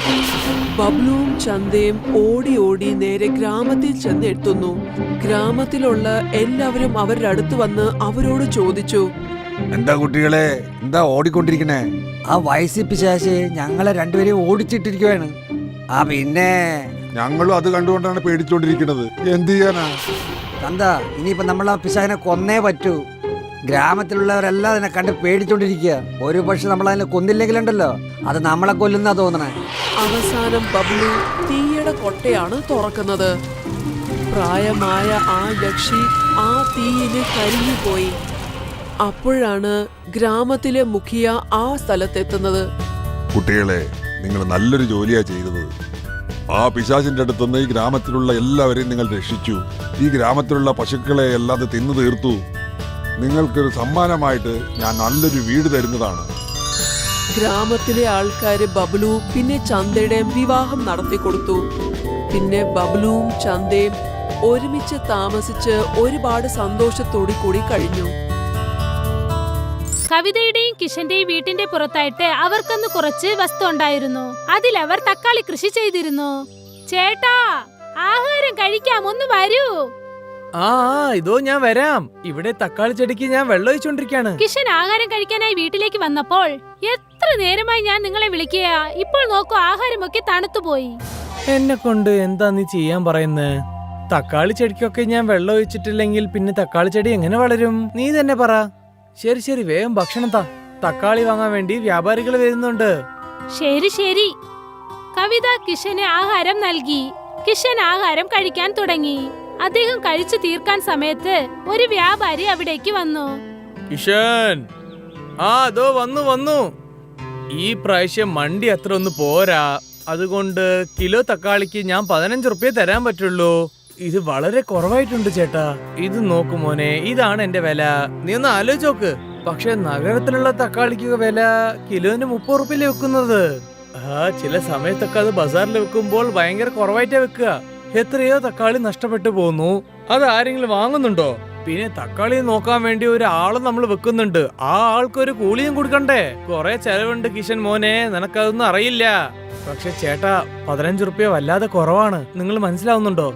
[SPEAKER 5] ബബ്ലുവും ചന്തയും ഓടി ഓടി നേരെ ഗ്രാമത്തിൽ ചെന്ന് എത്തുന്നു. ഗ്രാമത്തിലുള്ള എല്ലാവരും അവരുടെ അടുത്ത് വന്ന് അവരോട് ചോദിച്ചു,
[SPEAKER 6] എന്താ കുട്ടികളെ, എന്താ ഓടിക്കൊണ്ടിരിക്കണേ?
[SPEAKER 7] ആ വയസ്സി പിശാച് ഞങ്ങളെ രണ്ടുപേരെയും ഓടിച്ചിട്ടിരിക്കുവാണ്. ആ പിന്നെ
[SPEAKER 6] ഞങ്ങളും അത് കണ്ടുകൊണ്ടാണ് പേടിച്ചോണ്ടിരിക്കുന്നത്. എന്ത് ചെയ്യാനാ?
[SPEAKER 7] തന്ത, ഇനിയിപ്പോ നമ്മൾ ആ പിശാചിനെ കൊന്നേ പറ്റൂ. ഗ്രാമത്തിലുള്ളവരെല്ലാം അതിനെ കണ്ട് പേടിച്ചോണ്ടിരിക്കുക. ഒരു പക്ഷെ നമ്മൾ അതിനെ കൊന്നില്ലെങ്കിലുണ്ടല്ലോ, അത് നമ്മളെ കൊല്ലുന്നാ തോന്നണേ.
[SPEAKER 5] അവസാനം ബബ്ലു തീയുടെ കൊട്ടയാണ് തുറക്കുന്നത്. പ്രായമായ ആ യക്ഷി ആ തീയില് കരിഞ്ഞുപോയി. അപ്പോഴാണ് ഗ്രാമത്തിലെ മുഖിയ ആ സ്ഥലത്തെത്തുന്നത്.
[SPEAKER 6] കുട്ടികളെ, നിങ്ങൾ നല്ലൊരു ജോലിയാ ചെയ്തത്. ആ പിശാചിന്റെ അടുത്തുനിന്ന് ഈ ഗ്രാമത്തിലുള്ള എല്ലാവരെയും നിങ്ങൾ രക്ഷിച്ചു. ഈ ഗ്രാമത്തിലുള്ള പശുക്കളെ എല്ലാം തിന്നു തീർത്തു. നിങ്ങൾക്കൊരു സമ്മാനമായിട്ട് ഞാൻ നല്ലൊരു വീട് തരുന്നതാണ്.
[SPEAKER 5] ഗ്രാമത്തിലെ ആൾക്കാര് ബബ്ലു പിന്നെ ചന്തയുടെയും വിവാഹം നടത്തി കൊടുത്തു. പിന്നെ ബബ്ലുവും ചന്തയും ഒരുമിച്ച് താമസിച്ച് ഒരുപാട് സന്തോഷത്തോടു കൂടി കഴിഞ്ഞു.
[SPEAKER 8] കവിതയുടെയും കിഷന്റെയും വീട്ടിന്റെ പുറത്തായിട്ട് അവർക്കൊന്ന് കുറച്ച് വസ്തു ഉണ്ടായിരുന്നു. അതിലവർ തക്കാളി കൃഷി ചെയ്തിരുന്നു. ചേട്ടാ, ആഹാരം കഴിക്കാം, ഒന്ന് വരൂ.
[SPEAKER 9] ആ ഇതോ ഞാൻ വരാം. ഇവിടെ തക്കാളി ചെടിക്ക് ഞാൻ വെള്ളം ഒഴിച്ചോണ്ടിരിക്കാണ്.
[SPEAKER 8] കിഷൻ ആഹാരം കഴിക്കാനായി വീട്ടിലേക്ക് വന്നപ്പോൾ എത്ര നേരമായി ഞാൻ നിങ്ങളെ വിളിക്കുക. ഇപ്പോൾ നോക്കൂ, ആഹാരമൊക്കെ തണുത്തുപോയി.
[SPEAKER 9] എന്നെ കൊണ്ട് എന്താ നീ ചെയ്യാൻ പറയുന്നത്? തക്കാളി ചെടിക്കൊക്കെ ഞാൻ വെള്ളം ഒഴിച്ചിട്ടില്ലെങ്കിൽ പിന്നെ തക്കാളി ചെടി എങ്ങനെ വളരും? നീ തന്നെ പറ. ശരി ശരി, വേഗം ഭക്ഷണം താ. തക്കാളി വാങ്ങാൻ വേണ്ടി വ്യാപാരികൾ വരുന്നുണ്ട്.
[SPEAKER 8] ശരി ശരി. കവിത കിഷന് ആഹാരം നൽകി. കിഷൻ ആഹാരം കഴിക്കാൻ തുടങ്ങി. അദ്ദേഹം കഴിച്ചു തീർക്കാൻ സമയത്ത് ഒരു വ്യാപാരി അവിടേക്ക് വന്നു.
[SPEAKER 9] കിഷൻ, അതോ വന്നു. ഈ പ്രാവശ്യം മണ്ടി അത്ര ഒന്ന് പോരാ. അതുകൊണ്ട് കിലോ തക്കാളിക്ക് ഞാൻ 15 റുപ്യ തരാൻ പറ്റുള്ളൂ. ഇത് വളരെ കുറവായിട്ടുണ്ട് ചേട്ടാ. ഇത് നോക്കു മോനെ, ഇതാണ് എന്റെ വില. നീ ഒന്ന് ആലോചിച്ച് നോക്ക്. പക്ഷെ നഗരത്തിലുള്ള തക്കാളിക്ക് വില കിലോന് 30 റുപ്യല്ലേ വെക്കുന്നത്. ചില സമയത്തൊക്കെ അത് ബസാറിൽ വെക്കുമ്പോൾ ഭയങ്കര കുറവായിട്ടാ വെക്കുക. എത്രയോ തക്കാളി നഷ്ടപ്പെട്ടു പോകുന്നു. അത് ആരെങ്കിലും വാങ്ങുന്നുണ്ടോ? പിന്നെ തക്കാളി നോക്കാൻ വേണ്ടി ഒരു ആളും നമ്മൾ വെക്കുന്നുണ്ട്. ആ ആൾക്കൊരു കൂലിയും കൊടുക്കണ്ടേ? കുറെ ചെലവുണ്ട് കിഷൻ മോനെ, നിനക്കതൊന്നും അറിയില്ല. പക്ഷെ ചേട്ടാ, 15 റുപ്യ വല്ലാതെ കുറവാണ്. നിങ്ങൾ മനസ്സിലാവുന്നുണ്ടോ?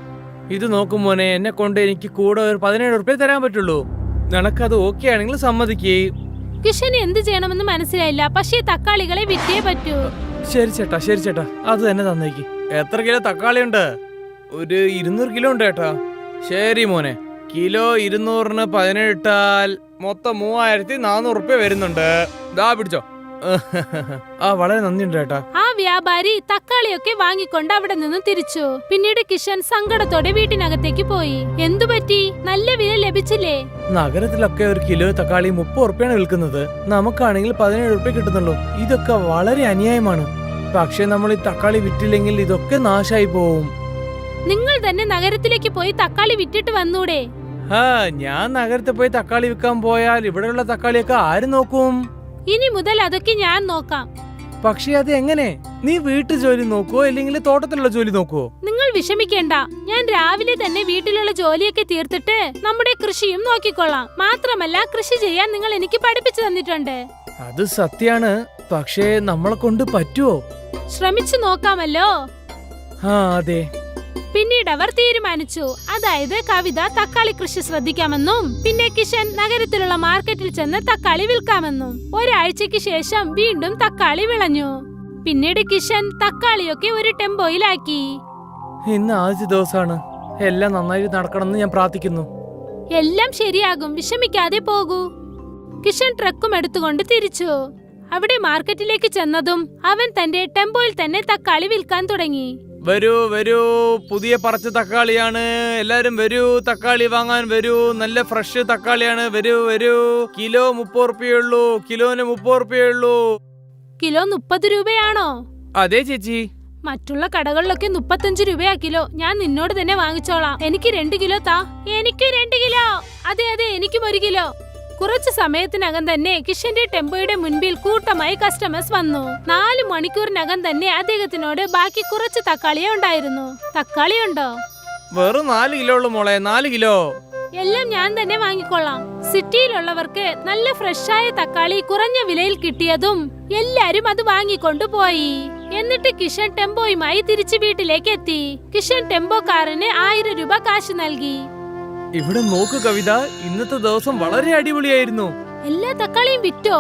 [SPEAKER 9] ഇത് നോക്കും മോനെ, എന്നെ കൊണ്ട് എനിക്ക് കൂടെ ഒരു 17 റുപ്യ തരാൻ പറ്റുള്ളൂ. നിനക്കത് ഓക്കെ ആണെങ്കിൽ സമ്മതിക്കേ.
[SPEAKER 8] കിഷന് എന്ത് ചെയ്യണമെന്ന് മനസ്സിലായില്ല. പക്ഷേ തക്കാളികളെ വിറ്റേ പറ്റൂ.
[SPEAKER 9] ശരി ചേട്ടാ, അത് തന്നെ തന്നേക്ക്. എത്ര കിലോ തക്കാളി ഉണ്ട്? ഒരു 200 കിലോ ഉണ്ട് ചേട്ടാ. ശരി മോനെ, കിലോ 200-ന് 17 ഇട്ടാൽ മൊത്തം 3400 റുപ്യ വരുന്നുണ്ട്. ദാ പിടിച്ചോ. ആ വളരെ നന്ദിയുണ്ട് ചേട്ടാ.
[SPEAKER 8] ആ വ്യാപാരി തക്കാളിയൊക്കെ വാങ്ങിക്കൊണ്ട് അവിടെ നിന്നും തിരിച്ചു. പിന്നീട് കിഷൻ സങ്കടത്തോടെ വീട്ടിനകത്തേക്ക് പോയി. എന്തുപറ്റി? നല്ല വില ലഭിച്ചില്ലേ?
[SPEAKER 9] നഗരത്തിലൊക്കെ ഒരു കിലോ തക്കാളി 30 റുപ്യാണ് വിൽക്കുന്നത്. നമുക്കാണെങ്കിൽ 17 റുപ്യ കിട്ടുന്നുള്ളൂ. ഇതൊക്കെ വളരെ അന്യായമാണ്. പക്ഷെ നമ്മൾ ഈ തക്കാളി വിറ്റില്ലെങ്കിൽ ഇതൊക്കെ നാശായി പോവും.
[SPEAKER 8] നിങ്ങൾ തന്നെ നഗരത്തിലേക്ക് പോയി തക്കാളി വിറ്റിട്ട് വന്നൂടെ?
[SPEAKER 9] ഞാൻ നഗരത്തിൽ പോയി തക്കാളി വിൽക്കാൻ പോയാൽ ഇവിടെയുള്ള തക്കാളിയൊക്കെ ആര് നോക്കും?
[SPEAKER 8] ഇനി മുതൽ അതൊക്കെ ഞാൻ നോക്കാം.
[SPEAKER 9] പക്ഷെ അത് എങ്ങനെ? നീ വീട്ടു ജോലി നോക്കുവോ അല്ലെങ്കിൽ തോട്ടത്തിലുള്ള ജോലി നോക്കുവോ?
[SPEAKER 8] നിങ്ങൾ വിഷമിക്കേണ്ട, ഞാൻ രാവിലെ തന്നെ വീട്ടിലുള്ള ജോലിയൊക്കെ തീർത്തിട്ട് നമ്മുടെ കൃഷിയും നോക്കിക്കൊള്ളാം. മാത്രമല്ല കൃഷി ചെയ്യാൻ നിങ്ങൾ എനിക്ക് പഠിപ്പിച്ചു തന്നിട്ടുണ്ട്.
[SPEAKER 9] അത് സത്യാണ്. പക്ഷേ നമ്മളെ കൊണ്ട് പറ്റുവോ?
[SPEAKER 8] ശ്രമിച്ചു നോക്കാമല്ലോ.
[SPEAKER 9] അതെ.
[SPEAKER 8] പിന്നീട് അവർ തീരുമാനിച്ചു. അതായത് കവിത തക്കാളി കൃഷി ശ്രദ്ധിക്കാമെന്നും പിന്നെ കിഷൻ നഗരത്തിലുള്ള മാർക്കറ്റിൽ ചെന്ന് തക്കാളി വിൽക്കാമെന്നും. ഒരാഴ്ചക്ക് ശേഷം വീണ്ടും തക്കാളി വിളഞ്ഞു. പിന്നീട് കിഷൻ തക്കാളിയൊക്കെ ഒരു ടെമ്പോയിലാക്കി.
[SPEAKER 9] ഇന്ന് ആദ്യ ദിവസമാണ്. എല്ലാം നന്നായി നടക്കണമെന്ന് ഞാൻ പ്രാർത്ഥിക്കുന്നു.
[SPEAKER 8] എല്ലാം ശരിയാകും, വിഷമിക്കാതെ പോകൂ. കിഷൻ ട്രക്കും എടുത്തുകൊണ്ട് തിരിച്ചു. അവിടെ മാർക്കറ്റിലേക്ക് ചെന്നതും അവൻ തന്റെ ടെമ്പോയിൽ തന്നെ തക്കാളി വിൽക്കാൻ തുടങ്ങി.
[SPEAKER 9] വരൂ വരൂ, പുതിയ പറിച്ച തക്കാളിയാണ്. എല്ലാരും വരൂ, തക്കാളി വാങ്ങാൻ വരൂ. നല്ല ഫ്രഷ് തക്കാളിയാണ്. വരൂ വരൂ. കിലോ 30 റുപ്യുള്ളൂ. കിലോന് 30 റുപ്യുള്ളൂ.
[SPEAKER 8] കിലോ 30 രൂപയാണോ?
[SPEAKER 9] അതെ ചേച്ചി.
[SPEAKER 8] മറ്റുള്ള കടകളിലൊക്കെ 35 രൂപയാ കിലോ. ഞാൻ നിന്നോട് തന്നെ വാങ്ങിച്ചോളാം. എനിക്ക് 2 കിലോ താ. എനിക്ക് 2 കിലോ. അതെ അതെ, എനിക്കും 1 കിലോ. കുറച്ചു സമയത്തിനകം തന്നെ കിഷന്റെ ടെമ്പോയുടെ മുൻപിൽ കൂട്ടമായി കസ്റ്റമേഴ്സ് വന്നു. 4 മണിക്കൂറിനകം തന്നെ അദ്ദേഹത്തിനോട് ബാക്കി കുറച്ച് തക്കാളിയേ ഉണ്ടായിരുന്നു. തക്കാളിയുണ്ടോ?
[SPEAKER 9] വെറും 4 കിലോ ഉള്ളു മോളെ. 4 കിലോ.
[SPEAKER 8] എല്ലാം ഞാൻ തന്നെ വാങ്ങിക്കൊള്ളാം. സിറ്റിയിലുള്ളവർക്ക് നല്ല ഫ്രഷായ തക്കാളി കുറഞ്ഞ വിലയിൽ കിട്ടിയതും എല്ലാരും അത് വാങ്ങിക്കൊണ്ടു പോയി. എന്നിട്ട് കിഷൻ ടെമ്പോയുമായി തിരിച്ചു വീട്ടിലേക്ക് എത്തി. കിഷൻ ടെമ്പോക്കാരന് 1000 രൂപ കാശ് നൽകി.
[SPEAKER 9] ഇവിടെ നോക്ക് കവിത, ഇന്നത്തെ ദിവസം വളരെ അടിപൊളിയായിരുന്നു.
[SPEAKER 8] എല്ലാ തക്കാളിയും വിറ്റോ?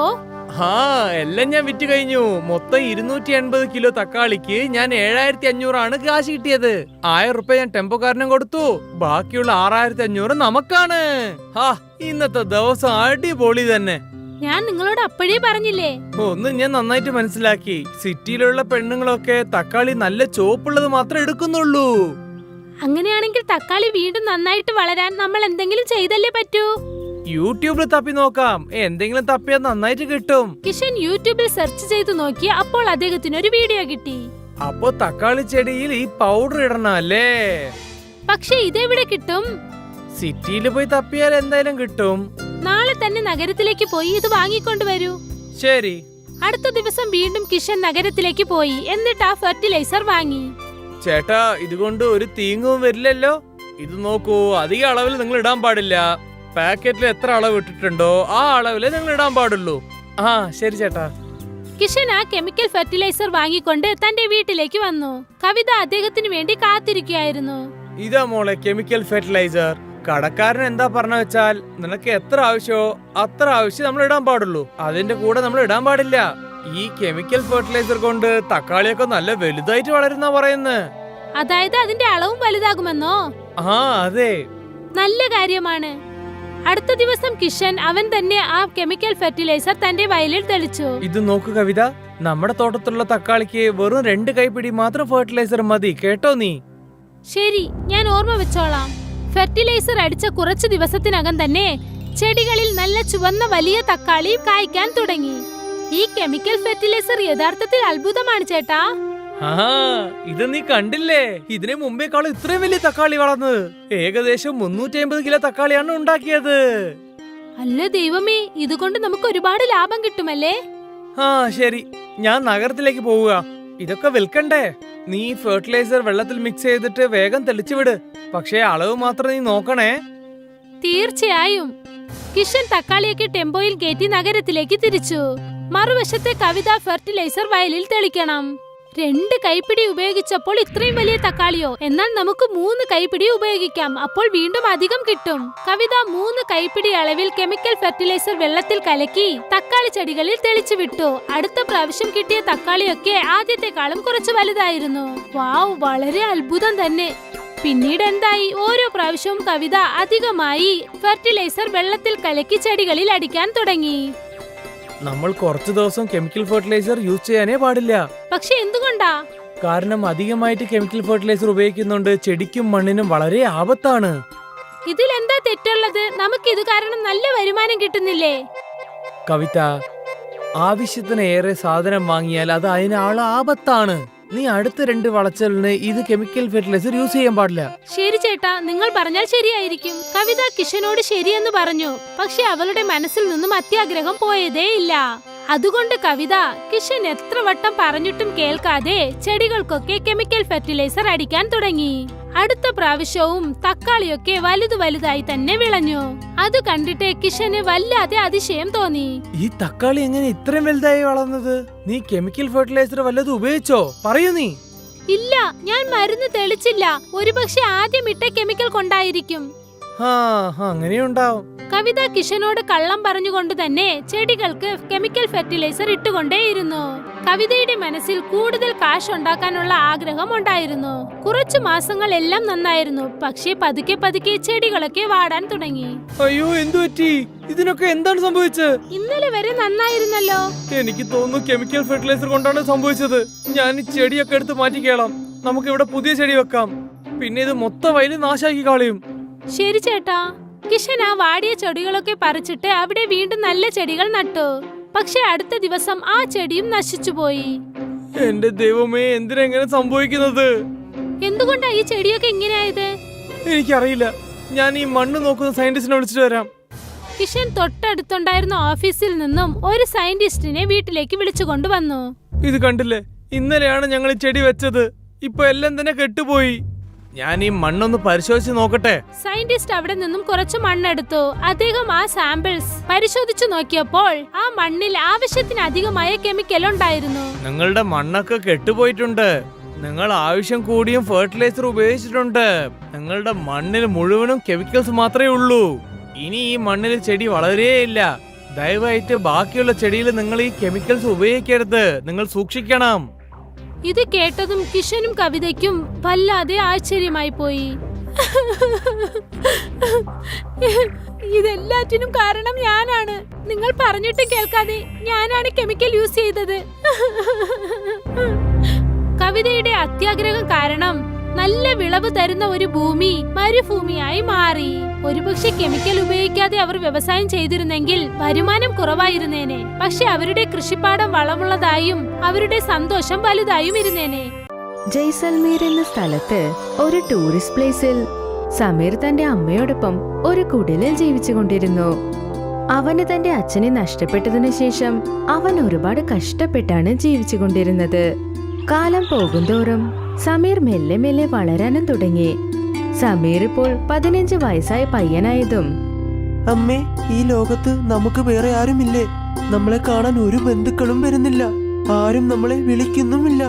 [SPEAKER 9] എല്ലാം ഞാൻ വിറ്റ് കഴിഞ്ഞു. മൊത്തം 280 കിലോ തക്കാളിക്ക് ഞാൻ 7500 ആണ് കാശ് കിട്ടിയത്. 1000 റുപ്യ ഞാൻ ടെമ്പോക്കാരനും കൊടുത്തു. ബാക്കിയുള്ള 6500 നമുക്കാണ്. ഇന്നത്തെ ദിവസം അടിപൊളി തന്നെ.
[SPEAKER 8] ഞാൻ നിങ്ങളോട് അപ്പോഴേ പറഞ്ഞില്ലേ?
[SPEAKER 9] ഒന്ന് ഞാൻ നന്നായിട്ട് മനസ്സിലാക്കി. സിറ്റിയിലുള്ള പെണ്ണുങ്ങളൊക്കെ തക്കാളി നല്ല ചോപ്പുള്ളത് മാത്രമേ എടുക്കുന്നുള്ളൂ.
[SPEAKER 8] അങ്ങനെയാണെങ്കിൽ തക്കാളി വീണ്ടും നന്നായിട്ട് വളരാൻ നമ്മൾ എന്തെങ്കിലും ചെയ്തല്ലേ പറ്റൂ.
[SPEAKER 9] യൂട്യൂബിൽ തപ്പി നോക്കാം. എന്തെങ്കിലും തപ്പിയാൽ നന്നായിട്ട് കിട്ടും.
[SPEAKER 8] കിഷൻ യൂട്യൂബിൽ സെർച്ച് ചെയ്ത് നോക്കി. അപ്പോൾ അദ്ദേഹത്തിന് ഒരു വീഡിയോ കിട്ടി.
[SPEAKER 9] അപ്പൊ തക്കാളി ചെടിയിൽ ഈ പൗഡർ ഇടണം അല്ലേ?
[SPEAKER 8] പക്ഷെ ഇതെവിടെ കിട്ടും?
[SPEAKER 9] സിറ്റിയിൽ പോയി തപ്പിയാൽ എന്തായാലും കിട്ടും.
[SPEAKER 8] നാളെ തന്നെ നഗരത്തിലേക്ക് പോയി ഇത് വാങ്ങിക്കൊണ്ടുവരൂ.
[SPEAKER 9] ശരി.
[SPEAKER 8] അടുത്ത ദിവസം വീണ്ടും കിഷൻ നഗരത്തിലേക്ക് പോയി. എന്നിട്ട് ആ ഫെർട്ടിലൈസർ വാങ്ങി.
[SPEAKER 9] ചേട്ടാ, ഇതുകൊണ്ട് ഒരു തീങ്ങും വരില്ലല്ലോ. ഇത് നോക്കൂ, അധിക അളവിൽ നിങ്ങൾ ഇടാൻ പാടില്ല. പാക്കറ്റിൽ എത്ര അളവ് ഇട്ടിട്ടുണ്ടോ ആ അളവില് നിങ്ങൾ ഇടാൻ പാടുള്ളൂ. ശരി ചേട്ടാ.
[SPEAKER 8] കിഷൻ ആ കെമിക്കൽ ഫെർട്ടിലൈസർ വാങ്ങിക്കൊണ്ട് തന്റെ വീട്ടിലേക്ക് വന്നു. കവിത അദ്ദേഹത്തിന് വേണ്ടി കാത്തിരിക്കുകയായിരുന്നു.
[SPEAKER 9] ഇതാ മോളെ കെമിക്കൽ ഫെർട്ടിലൈസർ. കടക്കാരൻ എന്താ പറഞ്ഞ വെച്ചാൽ നിനക്ക് എത്ര ആവശ്യമോ അത്ര ആവശ്യം നമ്മൾ ഇടാൻ പാടുള്ളൂ. അതിന്റെ കൂടെ നമ്മൾ ഇടാൻ പാടില്ല. ഈ കെമിക്കൽ ഫെർട്ടിലൈസർ കൊണ്ട് തക്കാളിയൊക്കെ നല്ല വലുതായിട്ട് വളരുന്ന പറയുന്നത്.
[SPEAKER 8] അതായത് അതിന്റെ അളവും വലുതാകുമെന്നോ?
[SPEAKER 9] അതെ.
[SPEAKER 8] നല്ല കാര്യമാണ്. അടുത്ത ദിവസം കിഷൻ അവൻ തന്നെ ആ കെമിക്കൽ ഫെർട്ടിലൈസർ തന്റെ വയലിൽ തെളിച്ചു.
[SPEAKER 9] ഇത് നോക്കു കവിത, നമ്മുടെ തോട്ടത്തിലുള്ള തക്കാളിക്ക് വെറും 2 കൈപ്പിടി മാത്രം ഫെർട്ടിലൈസർ മതി കേട്ടോ നീ.
[SPEAKER 8] ശരി, ഞാൻ ഓർമ്മ വെച്ചോളാം. ഫെർട്ടിലൈസർ അടിച്ച കുറച്ചു ദിവസത്തിനകം തന്നെ ചെടികളിൽ നല്ല ചുവന്ന വലിയ തക്കാളി കായ്ക്കാൻ തുടങ്ങി. ഈ കെമിക്കൽ ഫെർട്ടിലൈസർ യഥാർത്ഥത്തിൽ അത്ഭുതമാണ് ചേട്ടാ.
[SPEAKER 9] ഇത് നീ കണ്ടില്ലേ? ഇതിനു മുമ്പേക്കാളും ഇത്രയും വലിയ തക്കാളി വളർന്നത്. ഏകദേശം 350 കിലോ തക്കാളിയാണ് ഉണ്ടാക്കിയത്.
[SPEAKER 8] അല്ല ദൈവമേ, ഇതുകൊണ്ട് നമുക്ക് ഒരുപാട് ലാഭം കിട്ടുമല്ലേ?
[SPEAKER 9] ശരി, ഞാൻ നഗരത്തിലേക്ക് പോവുക. ഇതൊക്കെ വിൽക്കണ്ടേ? നീ ഫെർട്ടിലൈസർ വെള്ളത്തിൽ മിക്സ് ചെയ്തിട്ട് വേഗം തെളിച്ചു വിട്. പക്ഷേ അളവ് മാത്രം നീ നോക്കണേ.
[SPEAKER 8] തീർച്ചയായും. കിഷൻ തക്കാളിയൊക്കെ ടെമ്പോയിൽ കയറ്റി നഗരത്തിലേക്ക് തിരിച്ചു. മറുവശത്തെ കവിത ഫെർട്ടിലൈസർ വയലിൽ തെളിക്കണം. 2 കൈപ്പിടി ഉപയോഗിച്ചപ്പോൾ ഇത്രയും വലിയ തക്കാളിയോ? എന്നാൽ നമുക്ക് 3 കൈപ്പിടി ഉപയോഗിക്കാം. അപ്പോൾ വീണ്ടും അധികം കിട്ടും. കവിത 3 കൈപ്പിടി അളവിൽ കെമിക്കൽ ഫെർട്ടിലൈസർ വെള്ളത്തിൽ കലക്കി തക്കാളി ചെടികളിൽ തെളിച്ചു വിട്ടു. അടുത്ത പ്രാവശ്യം കിട്ടിയ തക്കാളിയൊക്കെ ആദ്യത്തെക്കാളും കുറച്ച് വലുതായിരുന്നു. വാവ്, വളരെ അത്ഭുതം തന്നെ. പിന്നീട് എന്തായി? ഓരോ പ്രാവശ്യവും കവിത അധികമായി ഫെർട്ടിലൈസർ വെള്ളത്തിൽ കലക്കി ചെടികളിൽ അടിക്കാൻ തുടങ്ങി.
[SPEAKER 9] നമ്മൾ കുറച്ചു ദിവസം കെമിക്കൽ ഫെർട്ടിലൈസർ യൂസ് ചെയ്യാനേ പാടില്ല.
[SPEAKER 8] പക്ഷെ എന്തുകൊണ്ടാ?
[SPEAKER 9] കാരണം അധികമായിട്ട് കെമിക്കൽ ഫെർട്ടിലൈസർ ഉപയോഗിക്കുന്നുണ്ട് ചെടിക്കും മണ്ണിനും വളരെ ആപത്താണ്.
[SPEAKER 8] ഇതിൽ എന്താ തെറ്റുള്ളത്? നമുക്ക് ഇത് കാരണം നല്ല വരുമാനം കിട്ടുന്നില്ലേ?
[SPEAKER 9] കവിത, ആവശ്യത്തിന് ഏറെ സാധനം വാങ്ങിയാൽ അത് അതിനാള് ആപത്താണ്. നീ അടുത്ത 2 വളച്ചലിന് ഇത് കെമിക്കൽ ഫെർട്ടിലൈസർ യൂസ് ചെയ്യാൻ പാടില്ല.
[SPEAKER 8] ശരി ചേട്ടാ, നിങ്ങൾ പറഞ്ഞാൽ ശരിയായിരിക്കും. കവിത കിഷനോട് ശരിയെന്ന് പറഞ്ഞു. പക്ഷെ അവളുടെ മനസ്സിൽ നിന്നും അത്യാഗ്രഹം പോയതേ ഇല്ല. അതുകൊണ്ട് കവിത കിഷൻ എത്ര വട്ടം പറഞ്ഞിട്ടും കേൾക്കാതെ ചെടികൾക്കൊക്കെ കെമിക്കൽ ഫെർട്ടിലൈസർ അടിക്കാൻ തുടങ്ങി. അടുത്ത പ്രാവശ്യവും തക്കാളിയൊക്കെ വലുതായി തന്നെ വിളഞ്ഞു. അത് കണ്ടിട്ട് കിഷന് വല്ലാതെ അതിശയം തോന്നി.
[SPEAKER 9] ഈ തക്കാളി എങ്ങനെ ഇത്രയും വലുതായി വളർന്നത്? നീ കെമിക്കൽ ഫെർട്ടിലൈസർ വല്ലതും ഉപയോഗിച്ചോ? പറയൂ നീ.
[SPEAKER 8] ഇല്ല, ഞാൻ മരുന്ന് തെളിച്ചില്ല. ഒരുപക്ഷെ ആദ്യം ഇട്ട കെമിക്കൽ കൊണ്ടായിരിക്കും.
[SPEAKER 9] അങ്ങനെയുണ്ടാവും.
[SPEAKER 8] കവിത കിഷനോട് കള്ളം പറഞ്ഞുകൊണ്ട് തന്നെ ചെടികൾക്ക് കെമിക്കൽ ഫെർട്ടിലൈസർ ഇട്ടുകൊണ്ടേയിരുന്നു. കവിതയുടെ മനസ്സിൽ കൂടുതൽ കാശ് ഉണ്ടാക്കാനുള്ള ആഗ്രഹം ഉണ്ടായിരുന്നു. കുറച്ചു മാസങ്ങൾ എല്ലാം നന്നായിരുന്നു. പക്ഷേ പതുക്കെ ചെടികളൊക്കെ വാടാൻ തുടങ്ങി.
[SPEAKER 9] അയ്യോ, എന്തു പറ്റി? ഇതിനൊക്കെ എന്താണ് സംഭവിച്ചത്?
[SPEAKER 8] ഇന്നലെ വരെ നന്നായിരുന്നല്ലോ.
[SPEAKER 9] എനിക്ക് തോന്നുന്നു കെമിക്കൽ ഫെർട്ടിലൈസർ കൊണ്ടാണ് സംഭവിച്ചത്. ഞാൻ ഈ ചെടിയൊക്കെ എടുത്ത് മാറ്റിക്കേളാം. നമുക്ക് ഇവിടെ പുതിയ ചെടി വെക്കാം. പിന്നെ ഇത് മൊത്തം വയലിൽ നാശാക്കി കളയും.
[SPEAKER 8] ശരി ചേട്ടാ. കിഷൻ ആ വാടിയ ചെടികളൊക്കെ പറിച്ചിട്ട് അവിടെ വീണ്ടും നല്ല ചെടികൾ നട്ടു. പക്ഷെ അടുത്ത ദിവസം ആ ചെടിയും നശിച്ചുപോയി.
[SPEAKER 9] എന്റെ ദൈവമേ, എന്തിനാ ഇങ്ങനെ സംഭവിക്കുന്നത്?
[SPEAKER 8] എന്തുകൊണ്ടാ ഈ ചെടിയൊക്കെ ഇങ്ങനെയായത്?
[SPEAKER 9] എനിക്കറിയില്ല. ഞാൻ ഈ മണ്ണ് നോക്കുന്ന സയന്റിസ്റ്റിനെ വിളിച്ചിട്ട് വരാം.
[SPEAKER 8] കിഷൻ തൊട്ടടുത്തുണ്ടായിരുന്ന ഓഫീസിൽ നിന്നും ഒരു സയന്റിസ്റ്റിനെ വീട്ടിലേക്ക് വിളിച്ചുകൊണ്ടുവന്നു.
[SPEAKER 9] ഇത് കണ്ടില്ലേ, ഇന്നലെയാണ് ഞങ്ങൾ ഈ ചെടി വെച്ചത്. ഇപ്പൊ എല്ലാം തന്നെ കെട്ടുപോയി. ഞാൻ ഈ മണ്ണൊന്ന് പരിശോധിച്ച് നോക്കട്ടെ.
[SPEAKER 8] സയന്റിസ്റ്റ് അവിടെ നിന്നും കുറച്ച് മണ്ണെടുത്തു. അദ്ദേഹം ആ സാമ്പിൾസ് പരിശോധിച്ചു നോക്കിയപ്പോൾ ആ മണ്ണിൽ ആവശ്യത്തിന് അധികമായ കെമിക്കൽ ഉണ്ടായിരുന്നു.
[SPEAKER 9] നിങ്ങളുടെ മണ്ണൊക്കെ കെട്ടുപോയിട്ടുണ്ട്. നിങ്ങൾ ആവശ്യം കൂടിയും ഫെർട്ടിലൈസർ ഉപയോഗിച്ചിട്ടുണ്ട്. നിങ്ങളുടെ മണ്ണിൽ മുഴുവനും കെമിക്കൽസ് മാത്രമേ ഉള്ളൂ. ഇനി ഈ മണ്ണിൽ ചെടി വളരെയില്ല. ദയവായിട്ട് ബാക്കിയുള്ള ചെടിയിൽ നിങ്ങൾ ഈ കെമിക്കൽസ് ഉപയോഗിക്കരുത്. നിങ്ങൾ സൂക്ഷിക്കണം.
[SPEAKER 8] ഇത് കേട്ടതും കിഷനും കവിതയ്ക്കും വല്ലാതെ ആശ്ചര്യമായി പോയി. ഇതെല്ലാറ്റിനും കാരണം ഞാനാണ്. നിങ്ങൾ പറഞ്ഞിട്ട് കേൾക്കാതെ ഞാനാണ് കെമിക്കൽ യൂസ് ചെയ്തത്. കവിതയുടെ അത്യാഗ്രഹം കാരണം നല്ല വിളവ് തരുന്ന ഒരു ഭൂമി മരുഭൂമിയായി മാറി. ഒരുപക്ഷെ കെമിക്കൽ ഉപയോഗിക്കാതെ അവർ വ്യവസായം ചെയ്തിരുന്നെങ്കിൽ വരുമാനം കുറവായിരുന്നേനെ. പക്ഷെ അവരുടെ കൃഷിപ്പാടം വളമുള്ളതായും അവരുടെ സന്തോഷം വലുതായും ഇരുന്നേനെ.
[SPEAKER 10] ജയ്സൽമീർ എന്ന സ്ഥലത്ത് ഒരു ടൂറിസ്റ്റ് പ്ലേസിൽ സമീർ തന്റെ അമ്മയോടൊപ്പം ഒരു കുടിലിൽ ജീവിച്ചുകൊണ്ടിരുന്നു. അവന് തന്റെ അച്ഛനെ നഷ്ടപ്പെട്ടതിനു ശേഷം അവൻ ഒരുപാട് കഷ്ടപ്പെട്ടാണ് ജീവിച്ചുകൊണ്ടിരുന്നത്. കാലം പോകുന്തോറും സമീർ മെല്ലെ മെല്ലെ വളരാനും തുടങ്ങി. സമീർ ഇപ്പോൾ 15 വയസ്സായ പയ്യനായതും,
[SPEAKER 3] അമ്മേ, ഈ ലോകത്ത് നമുക്ക് വേറെ ആരുമില്ലേ? നമ്മളെ കാണാൻ ഒരു ബന്ധുക്കളും വരുന്നില്ല. ആരും നമ്മളെ വിളിക്കുന്നുമില്ല.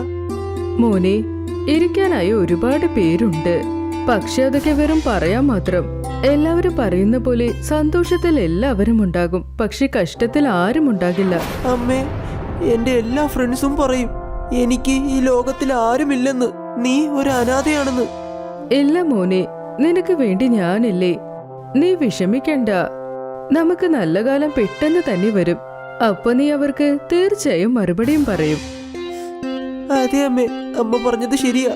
[SPEAKER 10] മോനെ, ഇരിക്കാനായി ഒരുപാട് പേരുണ്ട്. പക്ഷെ അതൊക്കെ വെറും പറയാൻ മാത്രം. എല്ലാവരും പറയുന്ന പോലെ സന്തോഷത്തിൽ എല്ലാവരും ഉണ്ടാകും, പക്ഷെ കഷ്ടത്തിൽ ആരും ഉണ്ടാകില്ല.
[SPEAKER 3] അമ്മേ, എന്റെ എല്ലാ ഫ്രണ്ട്സും പറയും എനിക്ക് ഈ ലോകത്തിൽ ആരുമില്ലെന്ന്. നീ ഒരു അനാഥയാണെന്ന്.
[SPEAKER 10] ഇല്ല മോനെ, നിനക്ക് വേണ്ടി ഞാനില്ലേ. നീ വിഷമിക്കണ്ട. നമുക്ക് നല്ല കാലം പെട്ടെന്ന് തന്നെ വരും. അപ്പൊ നീ അവർക്ക് തീർച്ചയായും മറുപടിയും പറയും.
[SPEAKER 3] അതെ അമ്മേ, അമ്മ പറഞ്ഞത് ശരിയാ.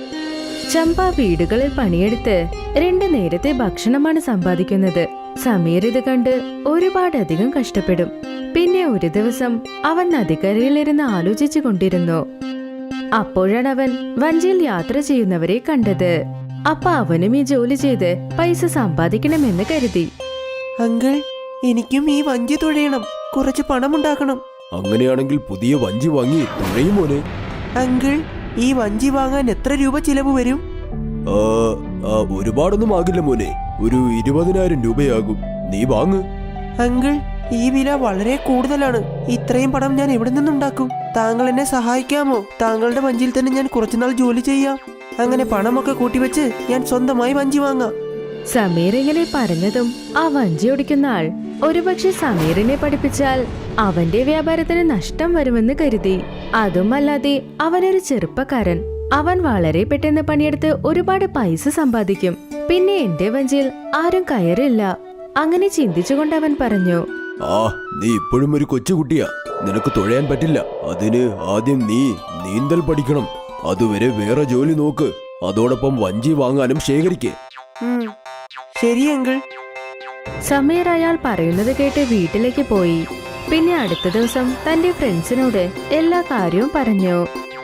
[SPEAKER 10] ചമ്പ വീടുകളിൽ പണിയെടുത്ത് 2 നേരത്തെ ഭക്ഷണമാണ് സമ്പാദിക്കുന്നത്. സമീർ ഇത് കണ്ട് ഒരുപാടധികം കഷ്ടപ്പെടും. പിന്നെ ഒരു ദിവസം അവൻ നദിക്കരയിലിരുന്ന് ആലോചിച്ചു കൊണ്ടിരുന്നു. അപ്പോഴാണ് അവൻ വഞ്ചിയിൽ യാത്ര ചെയ്യുന്നവരെ കണ്ടത്. അപ്പൊ അവനും ഈ ജോലി ചെയ്ത് പൈസ സമ്പാദിക്കണമെന്ന് കരുതി.
[SPEAKER 3] അങ്കിൾ, എനിക്കും ഈ വഞ്ചി തുഴയണം. കുറച്ച് പണമുണ്ടാക്കണം.
[SPEAKER 11] അങ്ങനെയാണെങ്കിൽ പുതിയ വഞ്ചി വാങ്ങി തുഴയും മോനെ.
[SPEAKER 3] അങ്കിൾ, ഈ വഞ്ചി വാങ്ങാൻ എത്ര രൂപ ചിലവ് വരും?
[SPEAKER 11] ഒരുപാടൊന്നും ആകില്ല മോനെ. ഒരു 20,000 രൂപയാകും. നീ വാങ്ങ്.
[SPEAKER 3] അങ്കിൾ, ഈ വില വളരെ കൂടുതലാണ്. ഇത്രയും പണം ഞാൻ എവിടെ നിന്നുണ്ടാക്കും? താങ്കൾ എന്നെ സഹായിക്കാമോ? താങ്കളുടെ വഞ്ചിയിൽ തന്നെ ഞാൻ കുറച്ചുനാൾ ജോലി ചെയ്യാം. അങ്ങനെ പണമൊക്കെ കൂട്ടിവെച്ച് ഞാൻ സ്വന്തമായി വഞ്ചി വാങ്ങാം.
[SPEAKER 10] സമീർ ഇങ്ങനെ പറഞ്ഞതും ആ വഞ്ചി ഓടിക്കുന്ന ആൾ ഒരുപക്ഷെ സമീറിനെ പഠിപ്പിച്ചാൽ അവന്റെ വ്യാപാരത്തിന് നഷ്ടം വരുമെന്ന് കരുതി. അതുമല്ലാതെ അവനൊരു ചെറുപ്പക്കാരൻ. അവൻ വളരെ പെട്ടെന്ന് പണിയെടുത്ത് ഒരുപാട് പൈസ സമ്പാദിക്കും. പിന്നെ എന്റെ വഞ്ചിയിൽ ആരും കയറില്ല. അങ്ങനെ ചിന്തിച്ചുകൊണ്ട് അവൻ പറഞ്ഞു,
[SPEAKER 11] ആ നീ ഇപ്പോഴും ഒരു കൊച്ചുകുട്ടിയാ, നിനക്ക് തുഴയാൻ പറ്റില്ല. അതിന് ആദ്യം നീ നീന്തൽ പഠിക്കണം. അതുവരെ വേറെ ജോലി നോക്ക്. അതോടൊപ്പം വഞ്ചി വാങ്ങാനും ശേഖരിക്കേ.
[SPEAKER 12] ശരി അങ്കിൾ.
[SPEAKER 10] സമീർ അയാൾ പറയുന്നത് കേട്ട് വീട്ടിലേക്ക് പോയി. പിന്നെ അടുത്ത ദിവസം തന്റെ ഫ്രണ്ട്സിനോട് എല്ലാ കാര്യവും പറഞ്ഞു.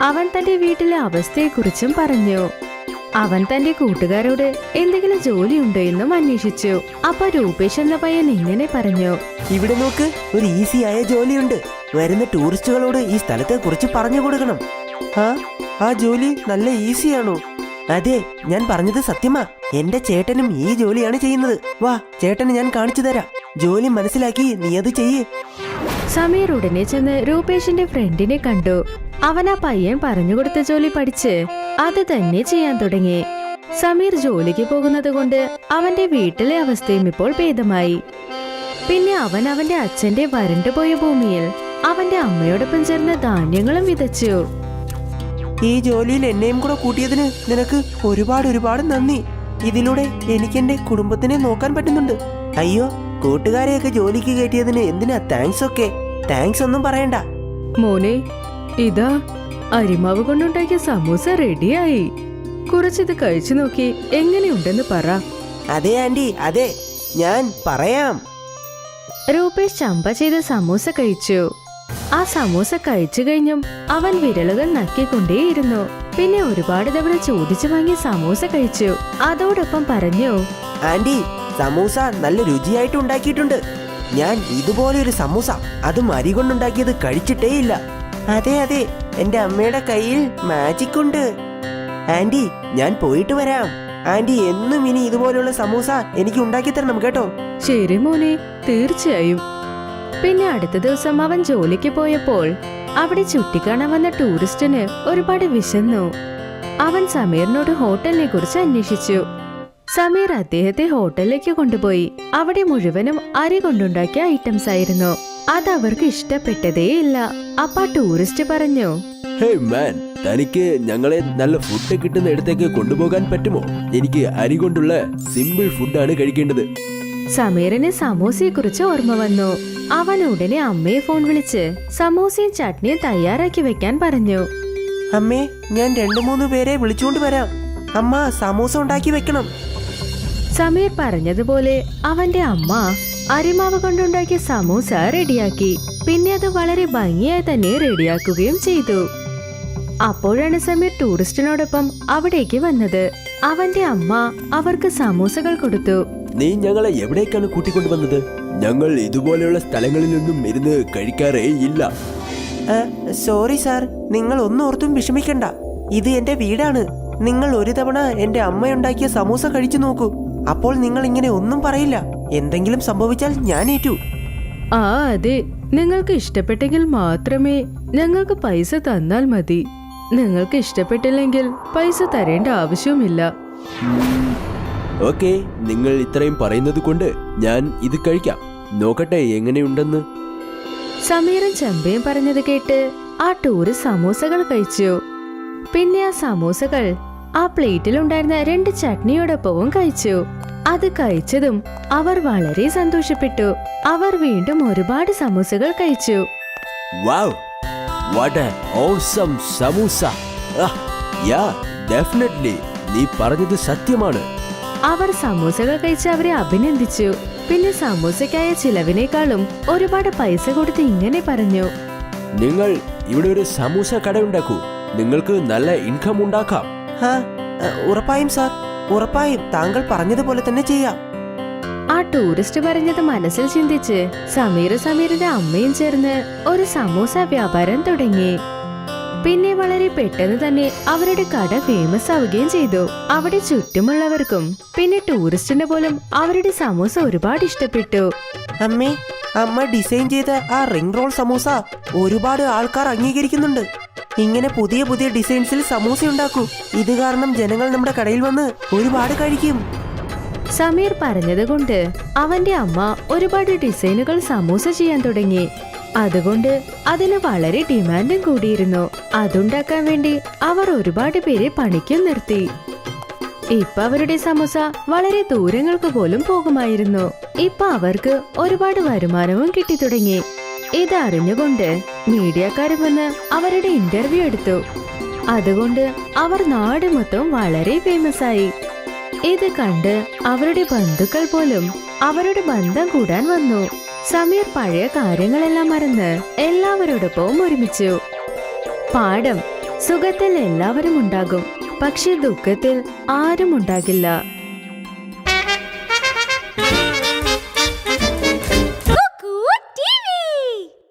[SPEAKER 10] അവൻ തന്റെ വീട്ടിലെ അവസ്ഥയെക്കുറിച്ചും പറഞ്ഞു. അവൻ തന്റെ കൂട്ടുകാരോട് എന്തെങ്കിലും ജോലിയുണ്ടോ എന്നും അന്വേഷിച്ചു. അപ്പൊ രൂപേഷ് എന്ന പയ്യൻ ഇങ്ങനെ പറഞ്ഞു,
[SPEAKER 12] ഇവിടെ നോക്ക്, ഒരു ഈസിയായ ജോലിയുണ്ട്. വരുന്ന ടൂറിസ്റ്റുകളോട് ഈ സ്ഥലത്തെ കുറിച്ച് പറഞ്ഞു കൊടുക്കണം. ആ ജോലി നല്ല ഈസിയാണോ? അതെ, ഞാൻ പറഞ്ഞത് സത്യമാ. എന്റെ ചേട്ടനും ഈ ജോലിയാണ് ചെയ്യുന്നത്. വാ, ചേട്ടന് ഞാൻ കാണിച്ചു തരാം. ജോലി മനസ്സിലാക്കി നീ അത് ചെയ്യ്.
[SPEAKER 10] സമീർ ഉടനെ ചെന്ന് രൂപേഷിന്റെ ഫ്രണ്ടിനെ കണ്ടു. അവൻ ആ പയ്യൻ പറഞ്ഞുകൊടുത്ത ജോലി പഠിച്ച് അത് തന്നെ ചെയ്യാൻ തുടങ്ങി. സമീർ ജോലിക്ക് പോകുന്നത് കൊണ്ട് അവന്റെ വീട്ടിലെ അവസ്ഥയും ഇപ്പോൾ ഭേദമായി. പിന്നെ അവൻ അവന്റെ അച്ഛന്റെ വരണ്ടുപോയ ഭൂമിയിൽ അവന്റെ അമ്മയോടൊപ്പം ചേർന്ന് ധാന്യങ്ങളും വിതച്ചു.
[SPEAKER 12] ഈ ജോലിയിൽ എന്നെയും കൂടെ കൂട്ടിയതിന് നിനക്ക് ഒരുപാട് നന്ദി. ഇതിലൂടെ എനിക്ക് എന്റെ കുടുംബത്തിനെ നോക്കാൻ പറ്റുന്നുണ്ട്. അയ്യോ, കൂട്ടുകാരെയൊക്കെ ജോലിക്ക് കയറ്റിയതിന് എന്തിനാ താങ്ക്സ് ഒക്കെ? താങ്ക്സ് ഒന്നും പറയണ്ട.
[SPEAKER 10] മോനെ, ഇതാ അരിമാവ് കൊണ്ടുണ്ടാക്കിയ സമൂസ റെഡിയായി. കുറച്ചിത് കഴിച്ചു നോക്കി എങ്ങനെയുണ്ടെന്ന് പറ.
[SPEAKER 12] അതെ ആന്റി, അതെ, ഞാൻ പറയാം.
[SPEAKER 10] രൂപേഷ് ചമ്പ ചെയ്ത സമൂസ കഴിച്ചു. ആ സമൂസ കഴിച്ചു കഴിഞ്ഞും അവൻ വിരലുകൾ നക്കിക്കൊണ്ടേയിരുന്നു. പിന്നെ ഒരുപാട് തവണ ചോദിച്ചു വാങ്ങി സമൂസ കഴിച്ചു. അതോടൊപ്പം പറഞ്ഞു,
[SPEAKER 12] ആന്റി, സമൂസ നല്ല രുചിയായിട്ട് ഉണ്ടാക്കിയിട്ടുണ്ട്. ഞാൻ ഇതുപോലെ ഒരു സമൂസ, അതും അരി കൊണ്ടുണ്ടാക്കിയത് കഴിച്ചിട്ടേ ഇല്ല. അതെ അതെ, എന്റെ അമ്മയുടെ കയ്യിൽ മാജിക് ഉണ്ട്. ആന്റി, ഞാൻ പോയിട്ട് വരാം. ആന്റി എന്നും ഇനി ഇതുപോലുള്ള സമൂസ എനിക്ക് ഉണ്ടാക്കി തരണം കേട്ടോ.
[SPEAKER 10] ശരി മോനെ, തീർച്ചയായും. പിന്നെ അടുത്ത ദിവസം അവൻ ജോലിക്ക് പോയപ്പോൾ അവിടെ ചുറ്റിക്കാണാൻ വന്ന ടൂറിസ്റ്റിന് ഒരുപാട് വിശന്നു. അവൻ സമീറിനോട് ഹോട്ടലിനെ കുറിച്ച് അന്വേഷിച്ചു. സമീർ അദ്ദേഹത്തെ ഹോട്ടലിലേക്ക് കൊണ്ടുപോയി. അവിടെ മുഴുവനും അരി കൊണ്ടുണ്ടാക്കിയ ഐറ്റംസ് ആയിരുന്നു. അത് അവർക്ക് ഇഷ്ടപ്പെട്ടതേയില്ല. അപ്പ ടൂറിസ്റ്റ് പറഞ്ഞു,
[SPEAKER 11] ഹേ മാൻ, തനിക്ക് ഞങ്ങളെ നല്ല ഫുഡ് കിട്ടുന്ന ഇടത്തേക്ക് കൊണ്ടുപോകാൻ പറ്റുമോ? എനിക്ക് അരി കൊണ്ടുള്ള സിമ്പിൾ ഫുഡാണ് കഴിക്കേണ്ടത്.
[SPEAKER 10] സമീറിന് സമൂസയെ കുറിച്ച് ഓർമ്മ വന്നു. അവൻ ഉടനെ അമ്മയെ ഫോൺ വിളിച്ച് സമൂസയും ചട്നിയും തയ്യാറാക്കി വെക്കാൻ പറഞ്ഞു.
[SPEAKER 12] അമ്മേ, ഞാൻ 2-3 പേരെ വിളിച്ചുകൊണ്ട് വരാം. അമ്മ സമൂസ ഉണ്ടാക്കി വെക്കണം.
[SPEAKER 10] സമീർ പറഞ്ഞതുപോലെ അവന്റെ അമ്മ അരിമാവ് കൊണ്ടുണ്ടാക്കിയ സമൂസ റെഡിയാക്കി. പിന്നെ അത് വളരെ ഭംഗിയായി തന്നെ റെഡിയാക്കുകയും ചെയ്തു. അപ്പോഴാണ് സമീർ ടൂറിസ്റ്റിനോടൊപ്പം അവിടേക്ക് വന്നത്. അവന്റെ അമ്മ അവർക്ക് സമൂസകൾ കൊടുത്തു.
[SPEAKER 11] നീ ഞങ്ങളെ എവിടേക്കാണ് കൂട്ടിക്കൊണ്ടുവന്നത്? ഞങ്ങൾ ഇതുപോലെയുള്ള സ്ഥലങ്ങളിലൊന്നും ഇരുന്ന് കഴിക്കാറേ ഇല്ല.
[SPEAKER 12] സോറി സാർ, നിങ്ങൾ ഒന്നോർത്തും വിഷമിക്കണ്ട. ഇത് എന്റെ വീടാണ്. നിങ്ങൾ ഒരു തവണ എന്റെ അമ്മയുണ്ടാക്കിയ സമൂസ കഴിച്ചു നോക്കൂ. അപ്പോൾ നിങ്ങൾ ഇങ്ങനെ ഒന്നും പറയില്ല. എന്തെങ്കിലും സംഭവിച്ചാൽ ഞാൻ ഏറ്റു.
[SPEAKER 10] അതെ, നിങ്ങൾക്ക് ഇഷ്ടപ്പെട്ടെങ്കിൽ മാത്രമേ ഞങ്ങൾക്ക് പൈസ തന്നാൽ മതി. നിങ്ങൾക്ക് ഇഷ്ടപ്പെട്ടില്ലെങ്കിൽ പൈസ തരേണ്ട ആവശ്യവുമില്ല.
[SPEAKER 11] ഓക്കെ, നിങ്ങൾ ഇത്രയും പറയുന്നത് കൊണ്ട് ഞാൻ ഇത് കഴിക്കാം. നോക്കട്ടെ എങ്ങനെയുണ്ടെന്ന്.
[SPEAKER 10] സമീറും ചമ്പയും പറഞ്ഞത് കേട്ട് ആ ടൂറിസ്റ്റ് സമൂസകൾ കഴിച്ചു. പിന്നെ ആ സമൂസകൾ ആ പ്ലേറ്റിലുണ്ടായിരുന്ന 2 ചട്നിയോടൊപ്പവും കഴിച്ചു. അത് കഴിച്ചതും അവർ വളരെ സന്തോഷപ്പെട്ടു. അവർ വീണ്ടും ഒരുപാട് സമൂസകൾ കഴിച്ചു.
[SPEAKER 11] Wow, what an awesome samosa. Yeah, definitely, നീ പറഞ്ഞത് സത്യമാണ്.
[SPEAKER 10] അവർ സമൂസകൾ കഴിച്ച് അവരെ അഭിനന്ദിച്ചു. പിന്നെ സമൂസയ്ക്കായ ചിലവിനേക്കാളും ഒരുപാട് പൈസ കൊടുത്ത് ഇങ്ങനെ പറഞ്ഞു,
[SPEAKER 11] നിങ്ങൾ ഇവിടെ ഒരു സമൂസ കട ഉണ്ടാക്കൂ. നിങ്ങൾക്ക് നല്ല ഇൻകം ഉണ്ടാക്കാം.
[SPEAKER 12] ഉറപ്പായും സാർ, ഉറപ്പായും. താങ്കൾ പറഞ്ഞതുപോലെ തന്നെ ചെയ്യാം.
[SPEAKER 10] ആ ടൂറിസ്റ്റ് പറഞ്ഞത് മനസ്സിൽ ചിന്തിച്ച് സമീറിന്റെ അമ്മയും ചേർന്ന് ഒരു സമൂസ വ്യാപാരം തുടങ്ങി. പിന്നെ വളരെ പെട്ടെന്ന് തന്നെ അവരുടെ കട ഫേമസ് ആവുകയും ചെയ്തു. അവിടെ ചുറ്റുമുള്ളവർക്കും പിന്നെ ടൂറിസ്റ്റിന് പോലും അവരുടെ സമൂസ ഒരുപാട് ഇഷ്ടപ്പെട്ടു.
[SPEAKER 12] അമ്മേ, അമ്മ ഡിസൈൻ ചെയ്ത ആ റിംഗ് റോൾ സമൂസ ഒരുപാട് ആൾക്കാർ അംഗീകരിക്കുന്നുണ്ട്. ഇങ്ങനെ പുതിയ പുതിയ ഡിസൈൻസിൽ സമൂസ ഉണ്ടാക്കൂ. ഇത് കാരണം ജനങ്ങൾ നമ്മുടെ കടയിൽ വന്ന് ഒരുപാട് കഴിക്കും.
[SPEAKER 10] സമീർ പറഞ്ഞതുകൊണ്ട് അവന്റെ അമ്മ ഒരുപാട് ഡിസൈനുകൾ സമൂസ ചെയ്യാൻ തുടങ്ങി. അതുകൊണ്ട് അതിന് വളരെ ഡിമാൻഡും കൂടിയിരുന്നു. അതുണ്ടാക്കാൻ വേണ്ടി അവർ ഒരുപാട് പേരെ പണിക്കും നിർത്തി. ഇപ്പൊ അവരുടെ സമൂസ വളരെ ദൂരങ്ങൾക്ക് പോലും പോകുമായിരുന്നു. ഇപ്പൊ അവർക്ക് ഒരുപാട് വരുമാനവും കിട്ടി തുടങ്ങി. ഇത് അറിഞ്ഞുകൊണ്ട് മീഡിയക്കാർ വന്ന് അവരുടെ ഇന്റർവ്യൂ എടുത്തു. അതുകൊണ്ട് അവർ നാട് മൊത്തം വളരെ ഫേമസ് ആയി. ഇത് കണ്ട് അവരുടെ ബന്ധുക്കൾ പോലും അവരുടെ ബന്ധം കൂടാൻ വന്നു. സമീർ പഴയ കാര്യങ്ങളെല്ലാം മറന്ന് എല്ലാവരോടൊപ്പവും ഒരുമിച്ചു. പാഠം: സുഖത്തിൽ എല്ലാവരും ഉണ്ടാകും, പക്ഷെ ദുഃഖത്തിൽ ആരും ഉണ്ടാകില്ല.